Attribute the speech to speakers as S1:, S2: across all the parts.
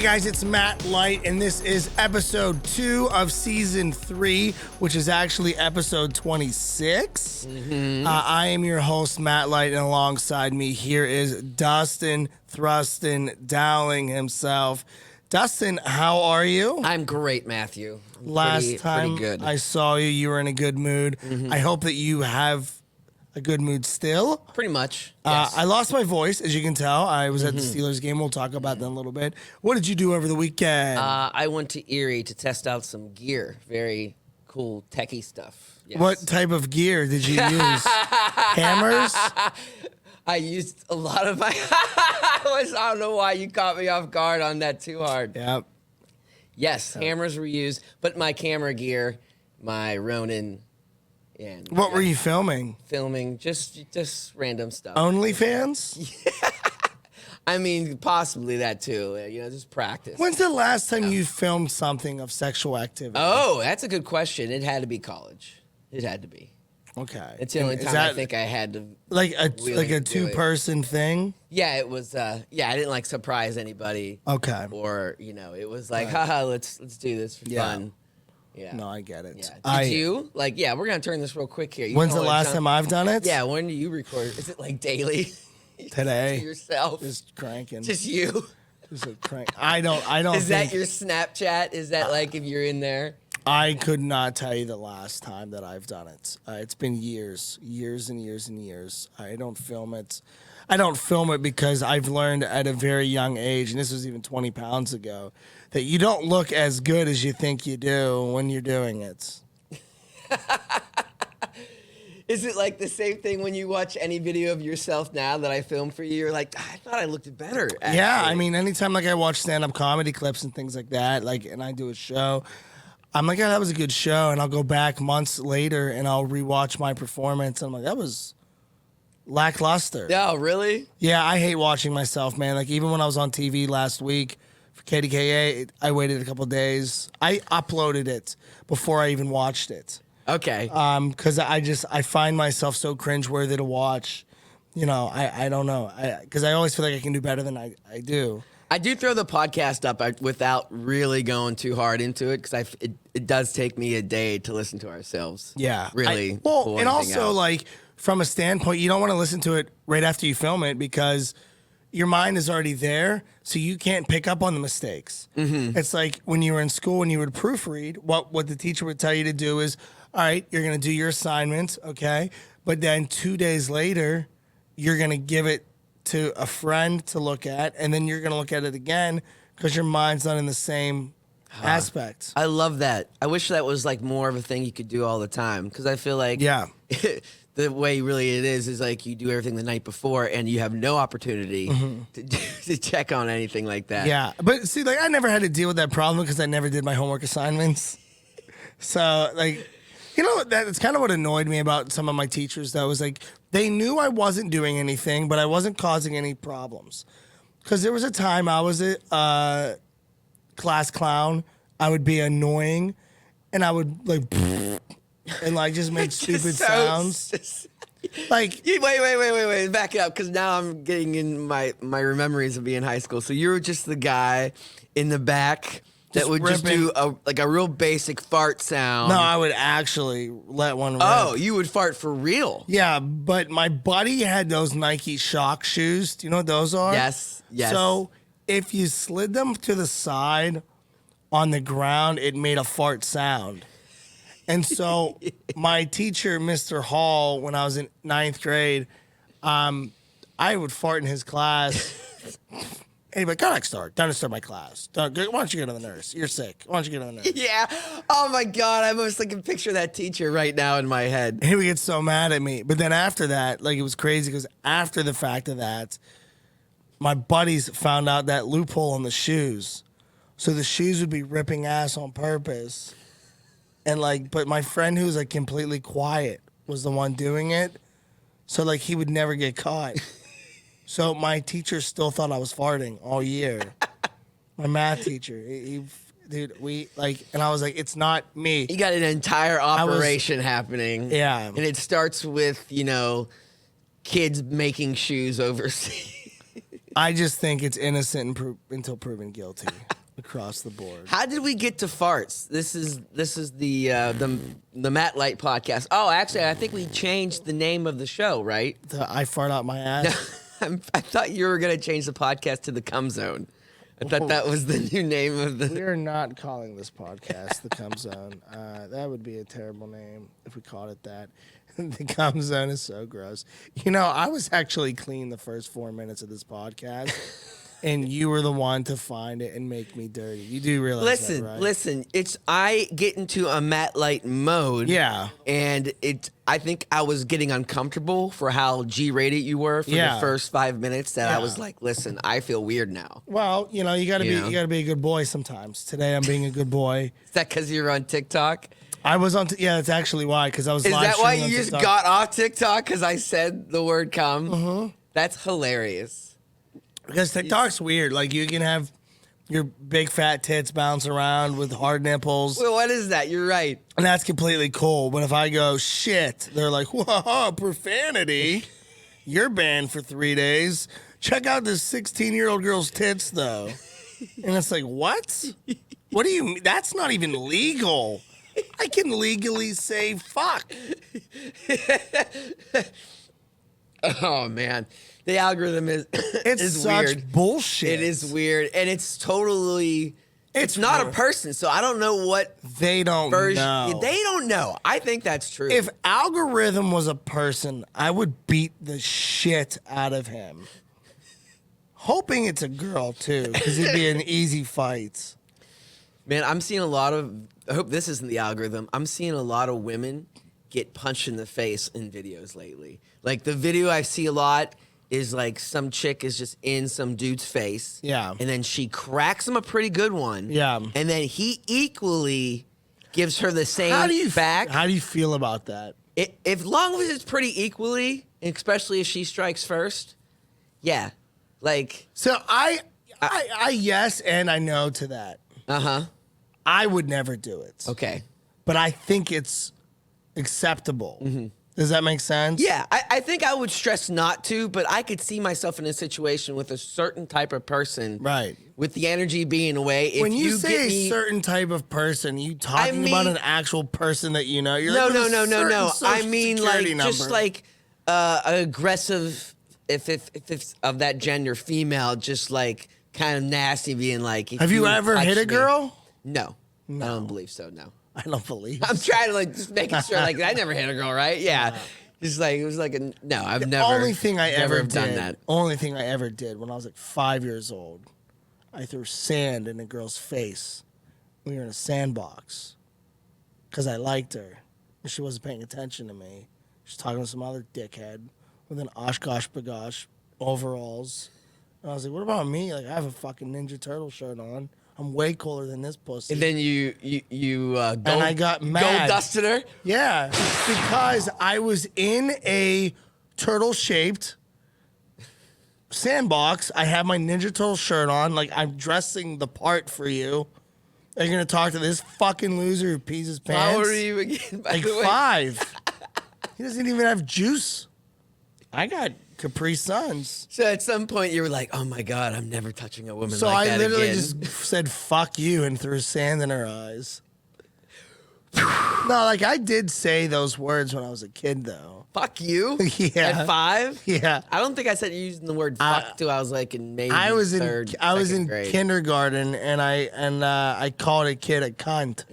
S1: Hey guys, it's Matt Light, and this is episode 2 of season 3, which is actually episode 26. I am your host, Matt Light, and alongside me here is Dustin Thrustin Dowling himself. Dustin, how are you?
S2: I'm great, Matthew.
S1: Last time
S2: pretty good.
S1: I saw you, you were in a good mood. I hope that you have a good mood still.
S2: Pretty much. Yes.
S1: I lost my voice, as you can tell. I was at the Steelers game. We'll talk about that in a little bit. What did you do over the weekend?
S2: I went to Erie to test out some gear. Very cool, techie stuff. Yes.
S1: What type of gear did you use? Hammers?
S2: I used a lot of my... I don't know why you caught me off guard on that too hard.
S1: Yep.
S2: Yes, hammers were used, but my camera gear, my Ronin... And
S1: What were you filming?
S2: Filming, just random stuff.
S1: OnlyFans?
S2: I mean, possibly that too. Just practice.
S1: When's the last time you filmed something of sexual activity?
S2: Oh, that's a good question. It had to be college. It had to be.
S1: Okay.
S2: It's the only
S1: Is
S2: time
S1: that
S2: I think I had to.
S1: like a
S2: really
S1: two-person thing?
S2: Yeah, it was. I didn't surprise anybody.
S1: Okay.
S2: Or it was like, haha, let's do this for fun. Yeah.
S1: No, I get it.
S2: Yeah. Did you? We're going to turn this real quick here.
S1: When's the last time I've done it?
S2: Yeah, when do you record? Is it daily?
S1: Today.
S2: To yourself?
S1: Just cranking.
S2: Just you?
S1: Just a crank. I don't
S2: Is
S1: think...
S2: that your Snapchat? Is that if you're in there?
S1: I could not tell you the last time that I've done it. It's been years and years and years. I don't film it. I don't film it because I've learned at a very young age, and this was even 20 pounds ago, that you don't look as good as you think you do when you're doing it.
S2: Is it the same thing when you watch any video of yourself now that I filmed for you? You're like, I thought I looked better. Actually.
S1: Yeah, I mean, anytime I watch stand-up comedy clips and things like that, and I do a show, I'm like, yeah, that was a good show, and I'll go back months later and I'll rewatch my performance, and I'm like, that was lackluster.
S2: Oh, really?
S1: Yeah, I hate watching myself, man. Even when I was on TV last week for KDKA, I waited a couple days. I uploaded it before I even watched it.
S2: Okay.
S1: Because I find myself so cringeworthy to watch. I don't know. Because I always feel like I can do better than I do.
S2: I do throw the podcast up without really going too hard into it because it does take me a day to listen to ourselves.
S1: Yeah.
S2: Really.
S1: And also, from a standpoint, you don't want to listen to it right after you film it because your mind is already there, so you can't pick up on the mistakes. It's like when you were in school, when you would proofread, what the teacher would tell you to do is, all right, you're going to do your assignment, okay? But then 2 days later, you're going to give it to a friend to look at, and then you're going to look at it again because your mind's not in the same aspect.
S2: I love that. I wish that was more of a thing you could do all the time because I feel like the way really it is you do everything the night before and you have no opportunity to check on anything like that.
S1: Yeah, but see, I never had to deal with that problem because I never did my homework assignments. So, that's kind of what annoyed me about some of my teachers, though, is they knew I wasn't doing anything, but I wasn't causing any problems. Because there was a time I was a class clown. I would be annoying, and I would, and, just make stupid sounds.
S2: Wait. Back it up, because now I'm getting in my memories of being in high school. So you were just the guy in the back that would just do a real basic fart sound.
S1: No, I would actually let one rip.
S2: Oh, you would fart for real?
S1: Yeah, but my buddy had those Nike Shock shoes. Do you know what those are?
S2: Yes.
S1: So if you slid them to the side on the ground, it made a fart sound. And so my teacher, Mr. Hall, when I was in 9th grade, I would fart in his class. Anyway, go next door. Don't disturb my class. Why don't you go to the nurse? You're sick. Why don't you go to the nurse?
S2: Yeah. Oh, my God. I almost can picture that teacher right now in my head.
S1: He would get so mad at me. But then after that, it was crazy because after the fact of that, my buddies found out that loophole in the shoes. So the shoes would be ripping ass on purpose. And but my friend who was completely quiet was the one doing it. So he would never get caught. So my teacher still thought I was farting all year. My math teacher, dude, and I was like, it's not me.
S2: You got an entire operation happening.
S1: Yeah.
S2: And it starts with, kids making shoes overseas.
S1: I just think it's innocent until proven guilty across the board.
S2: How did we get to farts? This is the Matt Light podcast. Oh, actually, I think we changed the name of the show, right?
S1: I fart out my ass.
S2: I thought you were gonna change the podcast to the Cum Zone. I thought that was the new name of the.
S1: We are not calling this podcast the Cum Zone. That would be a terrible name if we called it that. The Cum Zone is so gross. You know, I was actually clean the first 4 minutes of this podcast, and you were the one to find it and make me dirty. You do realize that, right?
S2: Listen. I get into a Matt Light mode.
S1: Yeah.
S2: And I think I was getting uncomfortable for how G-rated you were for the first 5 minutes. That I was like, listen, I feel weird now.
S1: Well, you know, you gotta be a good boy sometimes. Today, I'm being a good boy.
S2: Is that because you were on TikTok?
S1: I was on. Yeah, that's actually why. Because I was.
S2: Is
S1: live
S2: that why
S1: streaming
S2: you
S1: on
S2: just
S1: TikTok.
S2: got off TikTok? Because I said the word "cum."
S1: Mm-hmm.
S2: That's hilarious.
S1: Because TikTok's weird. Like, you can have your big fat tits bounce around with hard nipples.
S2: Well, what is that? You're right.
S1: And that's completely cool. But if I go, shit, they're like, whoa, profanity. You're banned for 3 days. Check out this 16-year-old girl's tits, though. And it's like, what? What do you mean? That's not even legal. I can legally say fuck.
S2: Oh, man. The algorithm is
S1: It's such
S2: weird.
S1: bullshit.
S2: It is weird. And it's totally... It's not a person, so I don't know what
S1: they don't know.
S2: They don't know. I think that's true.
S1: If algorithm was a person, I would beat the shit out of him. Hoping it's a girl, too, because it'd be an easy fight.
S2: Man, I'm seeing a lot of... I hope this isn't the algorithm. I'm seeing a lot of women get punched in the face in videos lately. Like, the video I see a lot is, like, some chick is just in some dude's face.
S1: Yeah.
S2: And then she cracks him a pretty good one.
S1: Yeah.
S2: And then he equally gives her the same back.
S1: How do you feel about that?
S2: If long as it's pretty equally, especially if she strikes first, yeah. Like...
S1: So I yes and I no to that.
S2: Uh-huh.
S1: I would never do it.
S2: Okay.
S1: But I think it's acceptable. Mm-hmm. Does that make sense?
S2: Yeah, I think I would stress not to, but I could see myself in a situation with a certain type of person.
S1: Right.
S2: With the energy being away. If
S1: when you say
S2: get
S1: a certain type of person, you talking about an actual person that you know? You're
S2: no.
S1: Social
S2: I mean, like,
S1: number.
S2: just like aggressive, if it's of that gender, female, just like kind of nasty, being like.
S1: Have you ever hit a girl?
S2: No. I don't believe so, no.
S1: I don't believe.
S2: I'm trying to like just making sure like I never hit a girl, right? Yeah. Just like it was like no, I've never.
S1: Only thing I ever
S2: done
S1: did.
S2: That.
S1: Only thing I ever did when I was like 5 years old, I threw sand in a girl's face. We were in a sandbox because I liked her, and she wasn't paying attention to me. She's talking to some other dickhead with an Oshkosh bagosh overalls. And I was like, "What about me? Like I have a fucking Ninja Turtle shirt on." I'm way cooler than this pussy.
S2: And then you
S1: and I got mad.
S2: Gold dusted her?
S1: Yeah, because I was in a turtle-shaped sandbox. I have my Ninja Turtle shirt on. Like, I'm dressing the part for you. Are you going to talk to this fucking loser who pees his pants?
S2: How old are you again, by
S1: like
S2: the way?
S1: 5. He doesn't even have juice. I got Capri Suns.
S2: So at some point you were like, "Oh my god, I'm never touching a woman
S1: So
S2: like
S1: I
S2: that
S1: literally
S2: again."
S1: just said "fuck you" and threw sand in her eyes. No, like I did say those words when I was a kid, though.
S2: Fuck you?
S1: Yeah.
S2: At 5?
S1: Yeah.
S2: I don't think I said using the word fuck till I was like in maybe
S1: I was
S2: third,
S1: in
S2: grade.
S1: kindergarten, and I called a kid a cunt.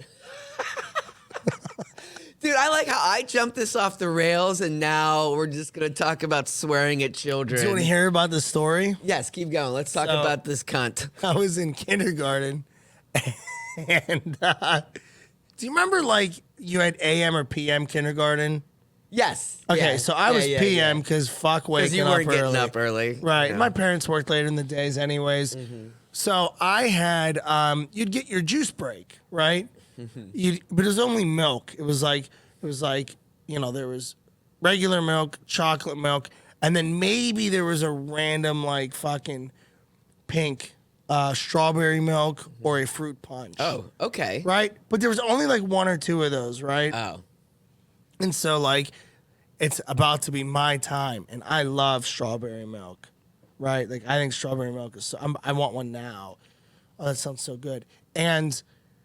S2: Dude, I like how I jumped this off the rails, and now we're just gonna talk about swearing at children.
S1: Do you want to hear about the story?
S2: Yes, keep going. Let's talk about this cunt.
S1: I was in kindergarten, and do you remember like you had AM or PM kindergarten?
S2: Yes.
S1: Okay,
S2: yeah.
S1: so I was PM because fuck waking
S2: you
S1: up
S2: weren't
S1: early.
S2: getting up early.
S1: Right.
S2: Yeah.
S1: My parents worked later in the days anyways. Mm-hmm. So I had, you'd get your juice break, right? But it was only milk. It was like, you know, there was regular milk, chocolate milk, and then maybe there was a random like fucking pink strawberry milk or a fruit punch.
S2: Oh, okay.
S1: Right? But there was only like 1 or 2 of those, right?
S2: Oh.
S1: And so like, it's about to be my time, and I love strawberry milk. right? Like I think strawberry milk is. I want one now. Oh, that sounds so good. And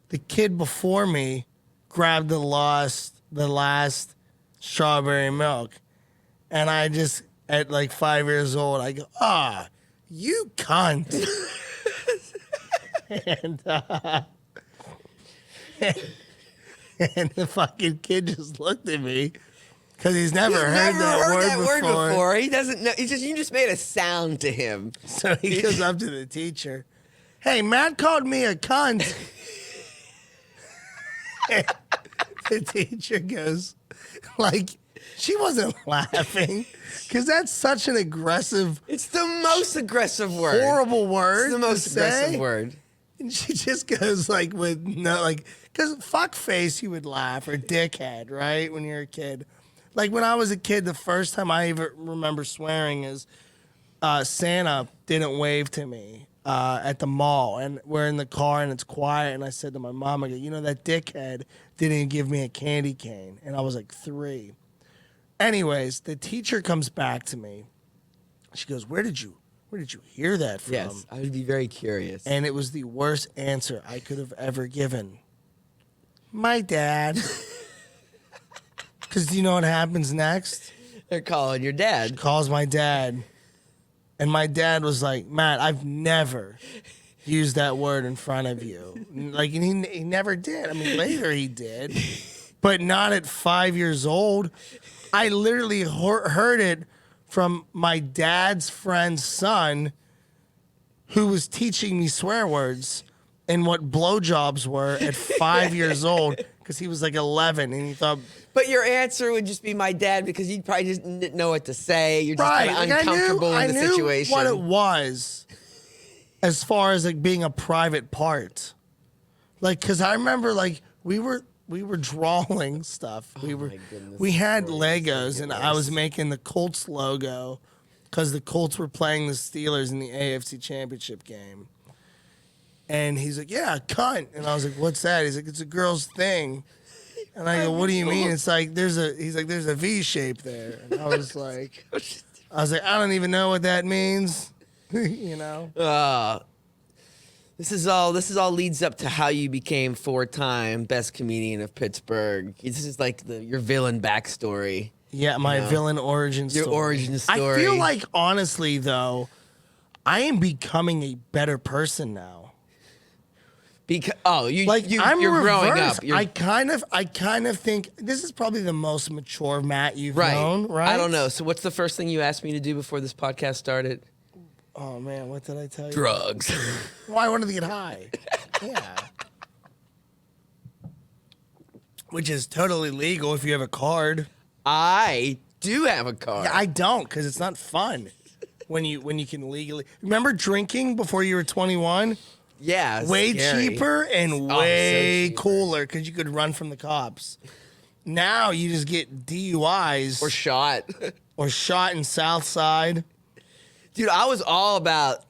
S1: the kid before me grabbed the last strawberry milk, and I just at like 5 years old, I go, you cunt. and and the fucking kid just looked at me because he's never heard that word before.
S2: He doesn't know. You just made a sound to him.
S1: So he goes up to the teacher. Hey, Matt called me a cunt. The teacher goes, like, she wasn't laughing because that's such an aggressive.
S2: It's the most aggressive word.
S1: Horrible word.
S2: It's the most aggressive word.
S1: And she just goes like with no, like, because fuck face, you would laugh, or dickhead, right? When you're a kid. Like when I was a kid, the first time I even remember swearing is Santa didn't wave to me at the mall, and we're in the car and it's quiet, and I said to my mom, I go, you know, that dickhead didn't give me a candy cane, and I was like 3. Anyways, the teacher comes back to me. She goes, where did you hear that from?
S2: Yes, I would be very curious.
S1: And it was the worst answer I could have ever given. My dad. Because do you know what happens next?
S2: They're calling your dad.
S1: She calls my dad. And my dad was like, Matt, I've never used that word in front of you. Like, and he never did. I mean, later he did. But not at 5 years old. I literally heard it from my dad's friend's son who was teaching me swear words and what blowjobs were at 5 years old because he was like 11 and he thought.
S2: But your answer would just be my dad because you probably just didn't know what to say. You're just kind of uncomfortable in the situation.
S1: I knew what it was as far as like being a private part. Like, because I remember like we were drawing stuff. We had Legos, and I was making the Colts logo because the Colts were playing the Steelers in the AFC Championship game. And he's like, "Yeah, cunt." And I was like, "What's that?" He's like, "It's a girl's thing." And I go, "What do you mean?" It's like there's a V shape there. And I was like, "I don't even know what that means." You know.
S2: This all leads up to how you became 4-time best comedian of Pittsburgh. This is like your villain backstory.
S1: Yeah, my villain origin story.
S2: Your origin story.
S1: I feel like, honestly, though, I am becoming a better person now.
S2: Because you're
S1: growing
S2: up.
S1: I kind of think this is probably the most mature Matt you've known, right?
S2: I don't know. So what's the first thing you asked me to do before this podcast started?
S1: Oh, man, what did I tell you?
S2: Drugs.
S1: Well, I wanted to get high. Yeah. Which is totally legal if you have a card.
S2: I do have a card.
S1: Yeah, I don't, because it's not fun when you can legally. Remember drinking before you were 21?
S2: Yeah.
S1: Way
S2: scary.
S1: cheaper and way cooler because you could run from the cops. Now you just get DUIs.
S2: Or shot.
S1: Or shot in Southside.
S2: Dude, I was all about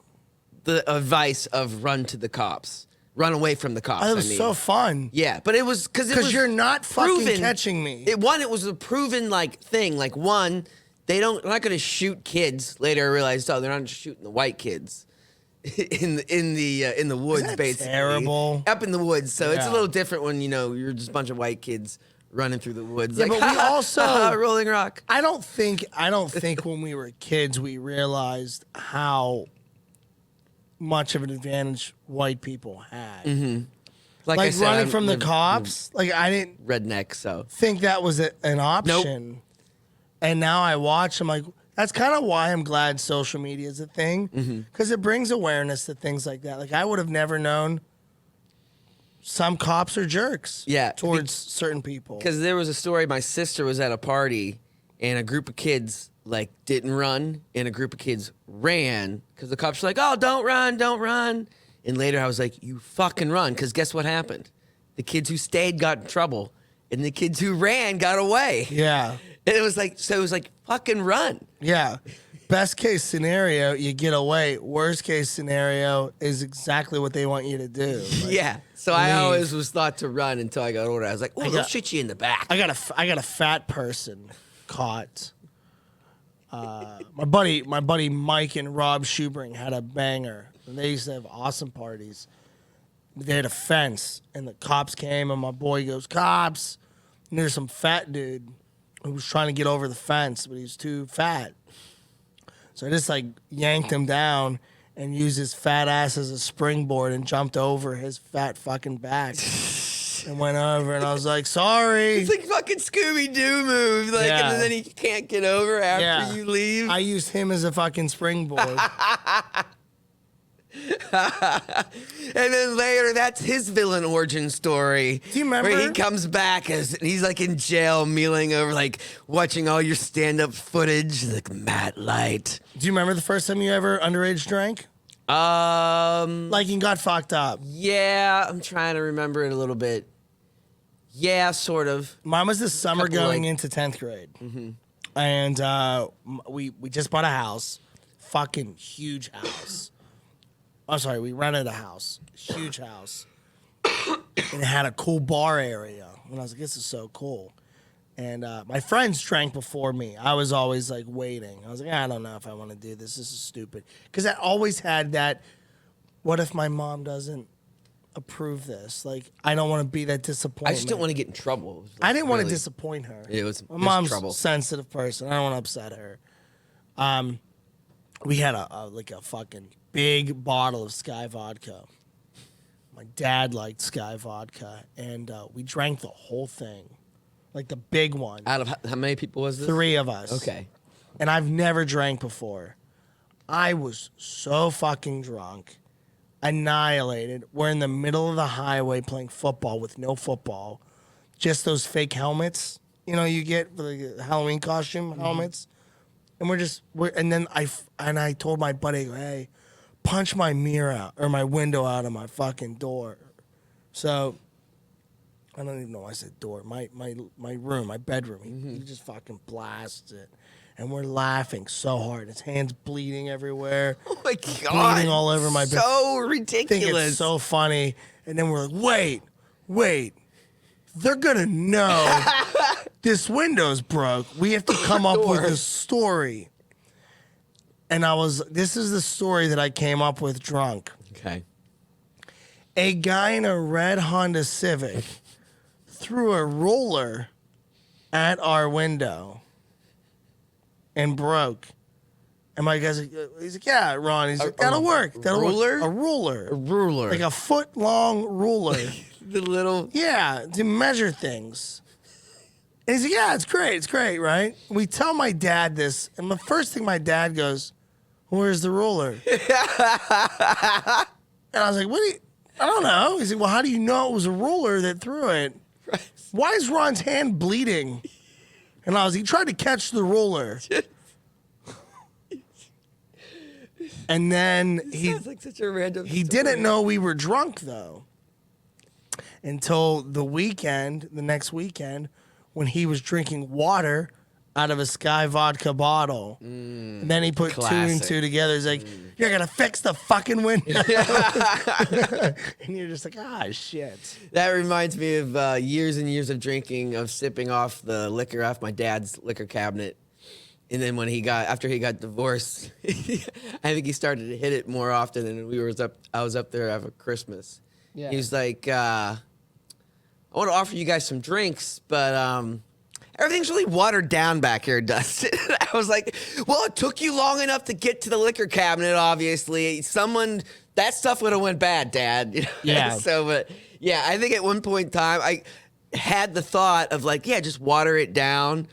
S2: the advice of run to the cops. Run away from the cops.
S1: It was so fun.
S2: Yeah, but it was because
S1: you're not fucking catching me.
S2: It was a proven like thing. Like they're not going to shoot kids. Later I realized, they're not shooting the white kids in the woods.
S1: Isn't that
S2: basically
S1: terrible?
S2: Up in the woods. So it's a little different when you're just a bunch of white kids running through the woods.
S1: Yeah,
S2: like,
S1: but we also
S2: Rolling Rock.
S1: I don't think when we were kids we realized how much of an advantage white people had.
S2: Mm-hmm.
S1: Like
S2: I said,
S1: running from the cops. Like I didn't
S2: redneck. So
S1: think that was an option. Nope. And now I watch. I'm like, that's kind of why I'm glad social media is a thing because it brings awareness to things like that. Like I would have never known. Some cops are jerks towards certain people.
S2: Because there was a story, my sister was at a party, and a group of kids, like, didn't run, and a group of kids ran, because the cops were like, oh, don't run, don't run. And later I was like, you fucking run, because guess what happened? The kids who stayed got in trouble, and the kids who ran got away.
S1: Yeah.
S2: And it was like, fucking run.
S1: Yeah. Best case scenario, you get away. Worst case scenario is exactly what they want you to do. Like,
S2: yeah. So I always was thought to run until I got older. I was like, oh, they'll shoot you in the back.
S1: I got a fat person caught. My buddy Mike and Rob Schubring had a banger. And they used to have awesome parties. They had a fence, and the cops came, and my boy goes, "Cops!" And there's some fat dude who was trying to get over the fence, but he was too fat. So I just like yanked him down and used his fat ass as a springboard and jumped over his fat fucking back and went over. And I was like, "Sorry."
S2: It's like fucking Scooby-Doo move. Like,
S1: Yeah.
S2: and then he can't get over after you leave.
S1: I used him as a fucking springboard.
S2: And then later, that's his villain origin story.
S1: Do you remember?
S2: Where he comes back as he's like in jail, mealing over, like watching all your stand-up footage, like Matt Light.
S1: Do you remember the first time you ever underage drank? Like you got fucked up.
S2: Yeah, I'm trying to remember it a little bit. Yeah, sort of.
S1: Mine was this summer
S2: Couple,
S1: going
S2: like-
S1: into 10th grade. And we just bought a house. Fucking huge house. I'm sorry, we rented a house. Huge house. And it had a cool bar area. And I was like, this is so cool. And my friends drank before me. I was always like waiting. I was like, I don't know if I want to do this. This is stupid. Because I always had that, what if my mom doesn't approve this? Like, I don't want to be that disappointment.
S2: I just didn't want to get in trouble. It was, like,
S1: I didn't want to
S2: really-
S1: disappoint her.
S2: It was
S1: My mom's
S2: trouble.
S1: a sensitive person. I don't want to upset her. We had a fucking big bottle of Sky vodka. My dad liked Sky vodka, and we drank the whole thing, like the big one.
S2: Out of how many people was this?
S1: 3 of us.
S2: Okay.
S1: And I've never drank before. I was so fucking drunk, annihilated. We're in the middle of the highway playing football with no football, just those fake helmets, you know, you get for the Halloween costume helmets. And and then I told my buddy, hey, punch my mirror out or my window out of my fucking door. So I don't even know why I said door. My room, my bedroom. He just fucking blasts it. And we're laughing so hard. His hand's bleeding everywhere.
S2: Oh my god!
S1: Bleeding all over my bed.
S2: So
S1: I think
S2: ridiculous.
S1: it's so funny. And then we're like, wait. They're gonna know this window's broke. We have to come up with a story. And this is the story that I came up with drunk.
S2: Okay.
S1: A guy in a red Honda Civic threw a roller at our window and broke. And my guy's like, he's like, yeah, Ron. He's like, that'll work. That'll
S2: ruler?
S1: work. A ruler.
S2: A ruler.
S1: Like a foot-long ruler.
S2: The little.
S1: Yeah, to measure things. And he's like, yeah, it's great, right? We tell my dad this, and the first thing my dad goes, where's the ruler? And I was like, I don't know. He's like, well, how do you know it was a ruler that threw it?
S2: Right.
S1: Why is Ron's hand bleeding? And he tried to catch the ruler. And then
S2: Sounds like such a random.
S1: he
S2: story.
S1: didn't know we were drunk, though, until the next weekend, when he was drinking water out of a Sky vodka bottle. And then he put two and
S2: classic.
S1: two together. He's like, you're going to fix the fucking window. And you're just like, shit.
S2: That reminds me of years and years of drinking, of sipping off the liquor off my dad's liquor cabinet. And then after he got divorced, I think he started to hit it more often. And I was up there after Christmas.
S1: Yeah.
S2: He was like, I want to offer you guys some drinks, but everything's really watered down back here, Dustin. I was like, well, it took you long enough to get to the liquor cabinet, obviously. That stuff would have went bad, Dad. You know?
S1: Yeah.
S2: But yeah, I think at one point in time, I had the thought of like, yeah, just water it down.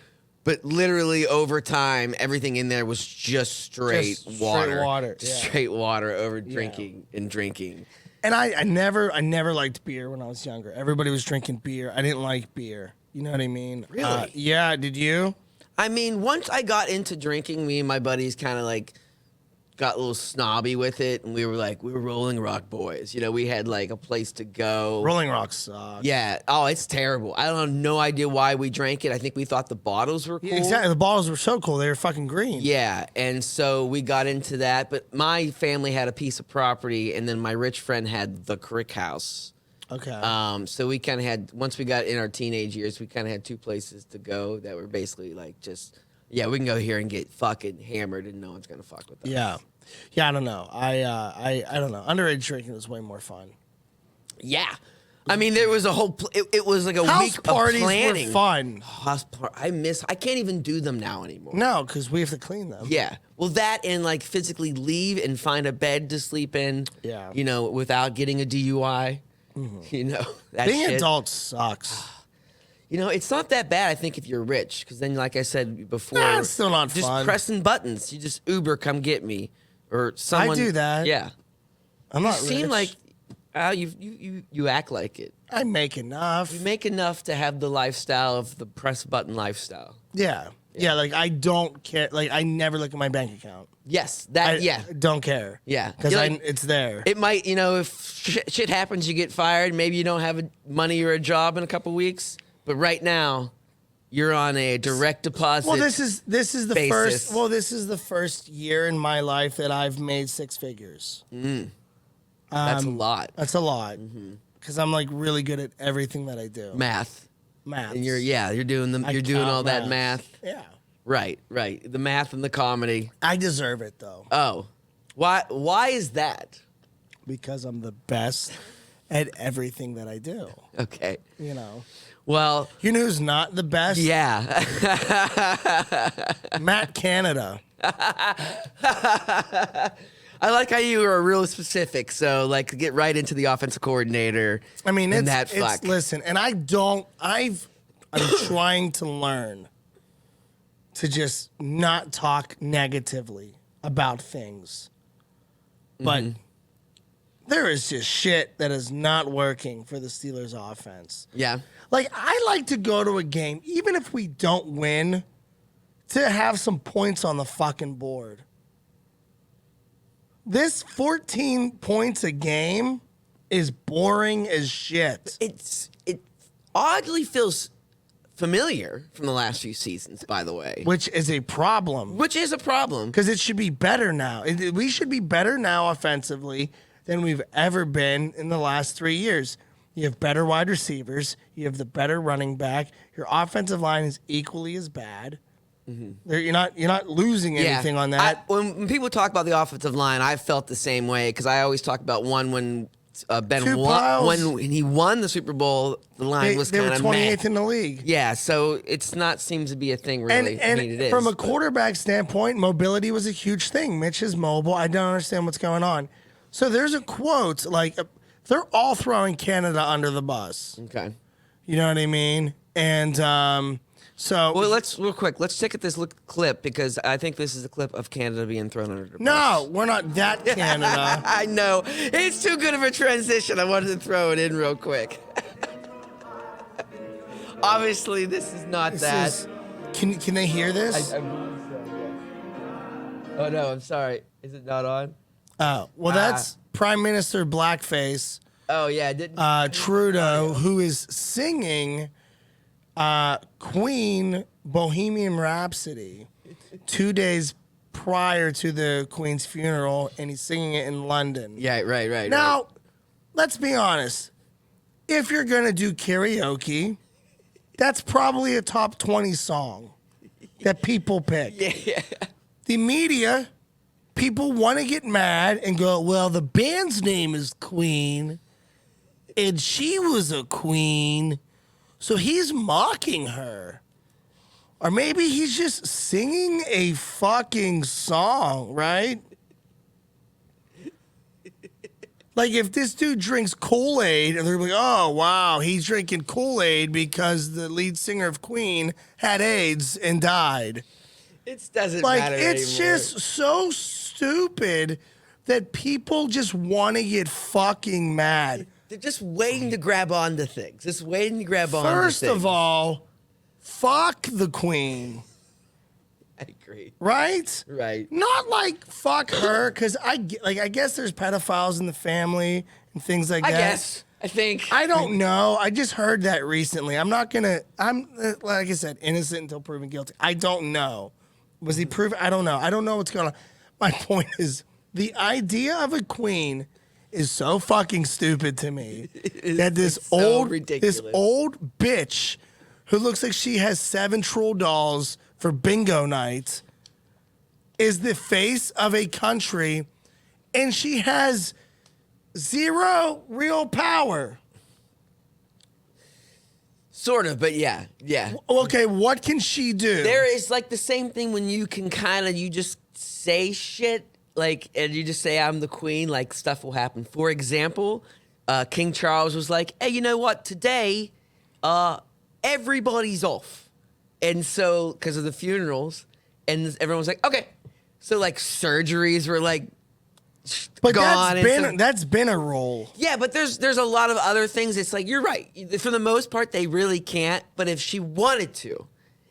S2: But literally over time, everything in there was just straight water.
S1: Straight water.
S2: Just
S1: Yeah.
S2: straight water over drinking and drinking.
S1: And I never liked beer when I was younger. Everybody was drinking beer. I didn't like beer. You know what I mean?
S2: Really?
S1: Yeah, did you?
S2: I mean, once I got into drinking, me and my buddies kind of like got a little snobby with it, and we were Rolling Rock boys. You know, we had like a place to go.
S1: Rolling Rock sucks.
S2: Yeah. Oh, it's terrible. I don't have no idea why we drank it. I think we thought the bottles were cool.
S1: Yeah, exactly. The bottles were so cool. They were fucking green.
S2: Yeah, and so we got into that. But my family had a piece of property, and then my rich friend had the Crick House.
S1: Okay.
S2: So we kind of had, once we got in our teenage years, we kind of had 2 places to go that were basically like just, Yeah, we can go here and get fucking hammered, and no one's gonna fuck with us.
S1: Yeah, yeah. I don't know. I don't know. Underage drinking was way more fun.
S2: Yeah. I mean, there was a whole. It was like a
S1: House
S2: week of
S1: parties
S2: planning.
S1: were fun.
S2: I can't even do them now anymore.
S1: No, because we have to clean them.
S2: Yeah. Well, that and like physically leave and find a bed to sleep in.
S1: Yeah.
S2: You know, without getting a DUI. You know, that
S1: Being
S2: shit.
S1: adult sucks.
S2: You know, it's not that bad, I think, if you're rich. Because then, like I said before,
S1: Nah, it's still not
S2: just
S1: fun.
S2: pressing buttons. You just Uber, come get me. Or someone.
S1: I do that.
S2: Yeah.
S1: I'm not
S2: You seem
S1: rich.
S2: like you act like it.
S1: I make enough.
S2: You make enough to have the lifestyle of the press button lifestyle.
S1: Yeah. Yeah, like I don't care. Like I never look at my bank account.
S2: Yes,
S1: I
S2: yeah.
S1: don't care.
S2: Yeah.
S1: Because
S2: You're like-
S1: it's there.
S2: It might, you know, if shit happens, you get fired. Maybe you don't have money or a job in a couple weeks. But right now, you're on a direct deposit.
S1: Well, this is the
S2: basis.
S1: first. Well, this is the first year in my life that I've made six figures.
S2: That's a lot.
S1: That's a lot. Because I'm like really good at everything that I do.
S2: Math.
S1: Math.
S2: And you're doing them.
S1: I
S2: You're doing
S1: count
S2: all that math.
S1: Yeah.
S2: Right. The math and the comedy.
S1: I deserve it though.
S2: Oh, why is that?
S1: Because I'm the best at everything that I do.
S2: Okay.
S1: You know.
S2: Well,
S1: You know who's not the best?
S2: yeah.
S1: Matt Canada.
S2: I like how you were real specific. So, like, get right into the offensive coordinator.
S1: I mean,
S2: and
S1: it's listen, and I'm trying to learn to just not talk negatively about things. But there is just shit that is not working for the Steelers offense.
S2: Yeah.
S1: Like, I like to go to a game, even if we don't win, to have some points on the fucking board. This 14 points a game is boring as shit.
S2: It oddly feels familiar from the last few seasons, by the way.
S1: Which is a problem.
S2: Which is a problem.
S1: Because it should be better now. We should be better now offensively than we've ever been in the last 3 years. You have better wide receivers. You have the better running back. Your offensive line is equally as bad. You're not losing anything on that.
S2: When people talk about the offensive line, I felt the same way because I always talk about when Ben
S1: Two
S2: won
S1: piles.
S2: when he won the Super Bowl. The line was
S1: They were
S2: kind of
S1: 28th in the league.
S2: Yeah, so it's not seems to be a thing really.
S1: And
S2: I mean, it is,
S1: from a
S2: but-
S1: quarterback standpoint, mobility was a huge thing. Mitch is mobile. I don't understand what's going on. So there's a quote like they're all throwing Canada under the bus.
S2: Okay.
S1: You know what I mean? And so
S2: Well, let's check at this clip because I think this is a clip of Canada being thrown under the bus.
S1: no, we're not that Canada.
S2: I know. It's too good of a transition. I wanted to throw it in real quick. Obviously, this is not that.
S1: Can they hear this?
S2: I believe so, yes. Oh, no, I'm sorry. Is it not on?
S1: Oh, well, that's Prime Minister Blackface
S2: Oh, yeah, I didn't.
S1: Trudeau, who is singing Queen Bohemian Rhapsody 2 days prior to the Queen's funeral, and he's singing it in London.
S2: Yeah, right.
S1: Now, let's be honest. If you're going to do karaoke, that's probably a top 20 song that people pick.
S2: Yeah.
S1: The media, people want to get mad and go, well, the band's name is Queen, and she was a queen, so he's mocking her. Or maybe he's just singing a fucking song, right? Like, if this dude drinks Kool-Aid, and they're like, oh, wow, he's drinking Kool-Aid because the lead singer of Queen had AIDS and died.
S2: It doesn't
S1: Like,
S2: matter
S1: it's
S2: anymore.
S1: just so stupid that people just want to get fucking mad.
S2: They're just waiting to grab onto things. Just waiting to grab onto things.
S1: First of all, fuck the Queen,
S2: I agree.
S1: right?
S2: Right.
S1: Not like fuck her, because I guess there's pedophiles in the family and things like that.
S2: I guess. I think.
S1: I don't know. I just heard that recently. I'm like I said, innocent until proven guilty. I don't know. Was he proven? I don't know. I don't know what's going on. My point is, the idea of a queen is so fucking stupid to me that this
S2: it's so
S1: old
S2: ridiculous.
S1: bitch who looks like she has 7 troll dolls for bingo night is the face of a country, and she has zero real power.
S2: Sort of, but yeah.
S1: Okay, what can she do?
S2: There is like the same thing when you can you just say shit, like, and you just say, I'm the queen, like stuff will happen. For example, King Charles was like, hey, you know what? Today, everybody's off. And so, because of the funerals, and everyone was like, okay. So, like, surgeries were like,
S1: but
S2: gone.
S1: That's been a role.
S2: Yeah, but there's a lot of other things. It's like, you're right. For the most part, they really can't. But if she wanted to,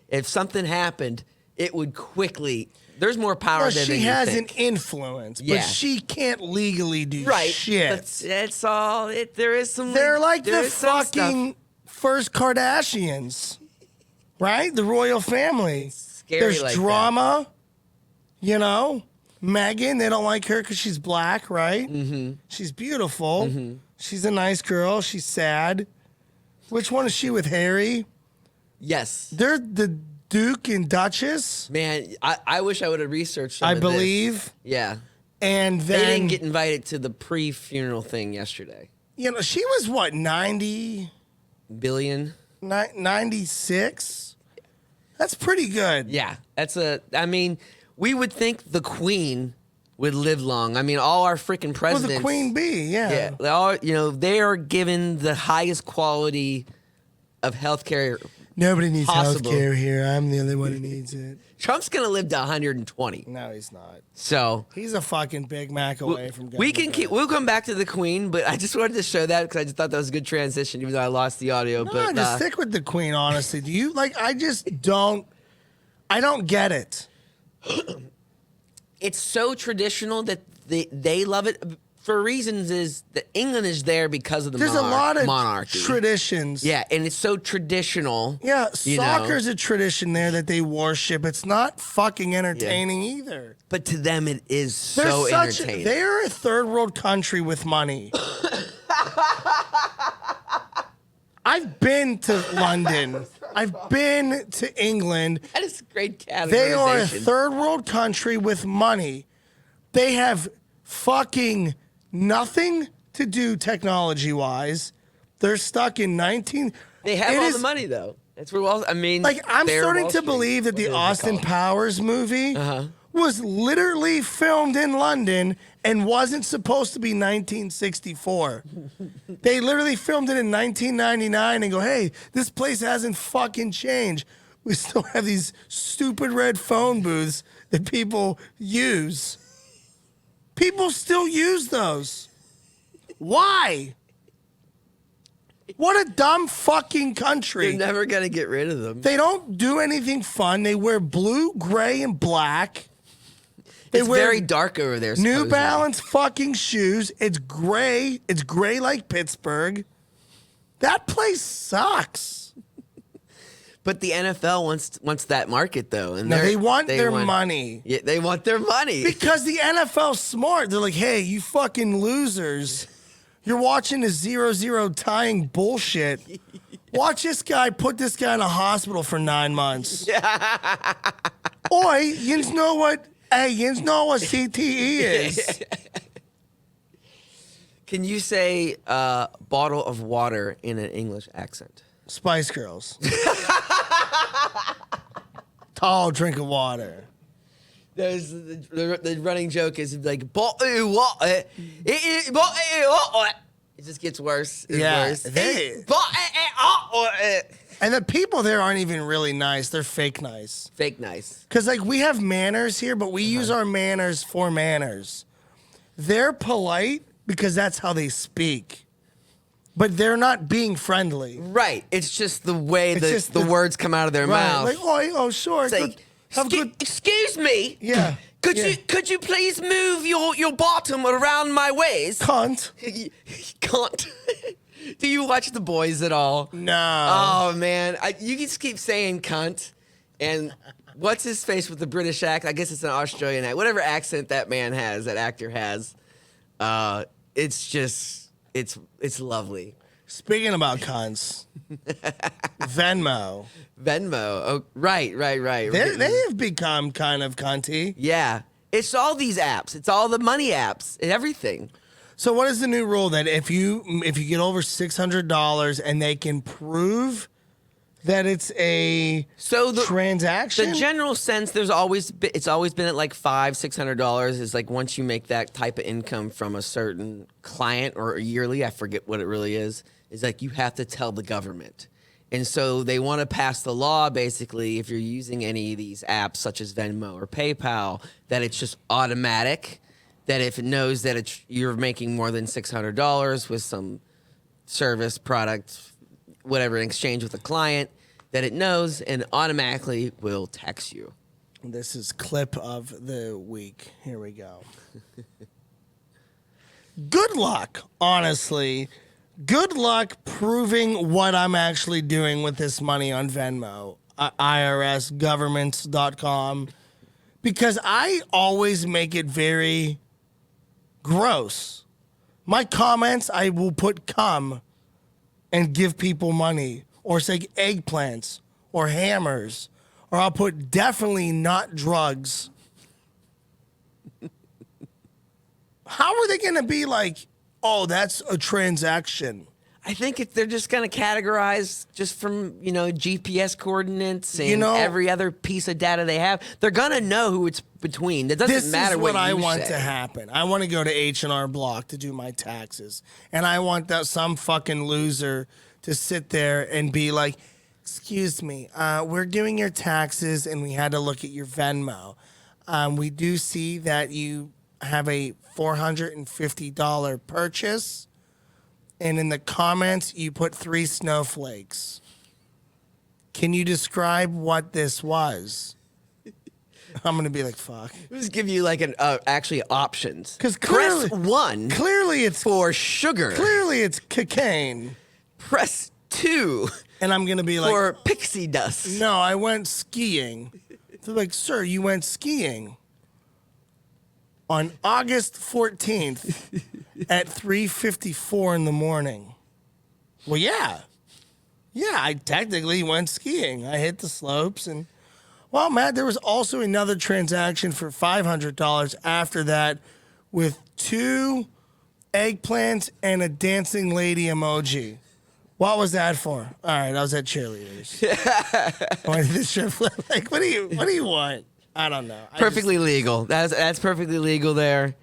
S2: if something happened, it would quickly. There's more power than
S1: she
S2: you
S1: has
S2: think.
S1: an influence,
S2: Yeah.
S1: but she can't legally do shit.
S2: But it's all. There is some.
S1: They're like
S2: there
S1: the
S2: is some
S1: fucking first Kardashians, right? The royal family.
S2: Scary.
S1: There's
S2: like
S1: drama, you know. Meghan, they don't like her because she's black, right? Mm-hmm. She's beautiful. Mm-hmm. She's a nice girl. She's sad. Which one is she with Harry?
S2: Yes.
S1: They're the Duke and Duchess.
S2: Man, I wish I would have researched some
S1: I
S2: of
S1: believe.
S2: this. Yeah.
S1: And then
S2: they didn't get invited to the pre-funeral thing yesterday.
S1: You know, she was what, 90?
S2: Billion?
S1: 96? That's pretty good.
S2: Yeah. I mean, we would think the queen would live long. I mean, all our freaking presidents.
S1: Well, the queen bee, yeah.
S2: Yeah. They are given the highest quality of healthcare.
S1: Nobody needs
S2: possible.
S1: healthcare here. I'm the only one who needs it.
S2: Trump's going to live to 120.
S1: No, he's not.
S2: So
S1: he's a fucking Big Mac away from
S2: getting we'll come back to the queen, but I just wanted to show that because I just thought that was a good transition, even though I lost the audio.
S1: No,
S2: but
S1: just stick with the queen, honestly. Do you I don't get it.
S2: It's so traditional that they love it for reasons is that England is there because of the
S1: There's a lot of
S2: monarchy.
S1: Traditions.
S2: Yeah, and it's so traditional.
S1: Yeah, soccer's a tradition there that they worship. It's not fucking entertaining either.
S2: But to them, it is so entertaining.
S1: They're a third world country with money. I've been to London. I've been to England.
S2: That is a great categorization.
S1: They are a third world country with money. They have fucking nothing to do technology-wise. They're stuck in 19...
S2: They have all the money, though. That's where I mean...
S1: Like, I'm starting to believe that the Austin Powers movie was literally filmed in London and wasn't supposed to be 1964. They literally filmed it in 1999 and go, hey, this place hasn't fucking changed. We still have these stupid red phone booths that people use. People still use those. Why? What a dumb fucking country.
S2: You're never going to get rid of them.
S1: They don't do anything fun. They wear blue, gray, and black.
S2: It's very dark over there.
S1: New Balance fucking shoes. It's gray. It's gray like Pittsburgh. That place sucks.
S2: But the NFL wants that market, though. And
S1: they want their money.
S2: Yeah, they want their money.
S1: Because the NFL's smart. They're like, hey, you fucking losers. You're watching this 0-0 tying bullshit. Watch this guy put this guy in a hospital for 9 months. Oi, you know what? Hey, you know what CTE is?
S2: Can you say bottle of water in an English accent?
S1: Spice Girls. Tall drink of water.
S2: There's the running joke is like, it just gets worse. Worse.
S1: And the people there aren't even really nice. They're fake nice.
S2: Fake nice.
S1: Because, like, we have manners here, but we use our manners for manners. They're polite because that's how they speak. But they're not being friendly.
S2: Right. It's just the way the words come out of their mouth.
S1: Like, oh, sure.
S2: It's like, excuse me.
S1: Yeah.
S2: Could you please move your bottom around my waist?
S1: Cunt.
S2: Cunt. Do you watch The Boys at all?
S1: No.
S2: Oh, man. You just keep saying cunt. And what's his face with the British accent? I guess it's an Australian accent. Whatever accent that man has, that actor has. It's just, it's lovely.
S1: Speaking about cunts, Venmo.
S2: Oh, right.
S1: They have become kind of cunty.
S2: Yeah. It's all these apps. It's all the money apps and everything.
S1: So what is the new rule that if you get over $600 and they can prove that it's a transaction?
S2: The general sense, it's always been at like $500-$600 is like once you make that type of income from a certain client or yearly, I forget what it really is like you have to tell the government. And so they want to pass the law, basically, if you're using any of these apps, such as Venmo or PayPal, that it's just automatic, that if it knows that you're making more than $600 with some service, product, whatever, in exchange with a client, that it knows and automatically will tax you.
S1: This is clip of the week. Here we go. Good luck, honestly. Good luck proving what I'm actually doing with this money on Venmo, IRSgovernments.com, because I always make it very gross. My comments, I will put cum and give people money, or say eggplants or hammers, or I'll put definitely not drugs. How are they going to be like, oh, that's a transaction?
S2: I think they're just going to categorize just from, GPS coordinates and every other piece of data they have. They're going to know who it's between. It doesn't matter what you say.
S1: This is what I want to happen. I want to go to H&R Block to do my taxes. And I want some fucking loser to sit there and be like, excuse me, we're doing your taxes and we had to look at your Venmo. We do see that you have a $450 purchase, and in the comments you put 3 snowflakes. Can you describe what this was? I'm gonna be like, fuck.
S2: Just give you like actually options.
S1: Because
S2: press 1.
S1: Clearly it's
S2: for sugar.
S1: Clearly it's cocaine.
S2: Press 2.
S1: And I'm gonna be like,
S2: for pixie dust.
S1: No, I went skiing. They're like, sir, you went skiing on August 14th at 3:54 in the morning. Well, yeah. Yeah, I technically went skiing. I hit the slopes and, well, Matt, there was also another transaction for $500 after that with 2 eggplants and a dancing lady emoji. What was that for? All right, I was at cheerleaders. Like, what do you want? I don't know.
S2: Perfectly legal. That's perfectly legal there.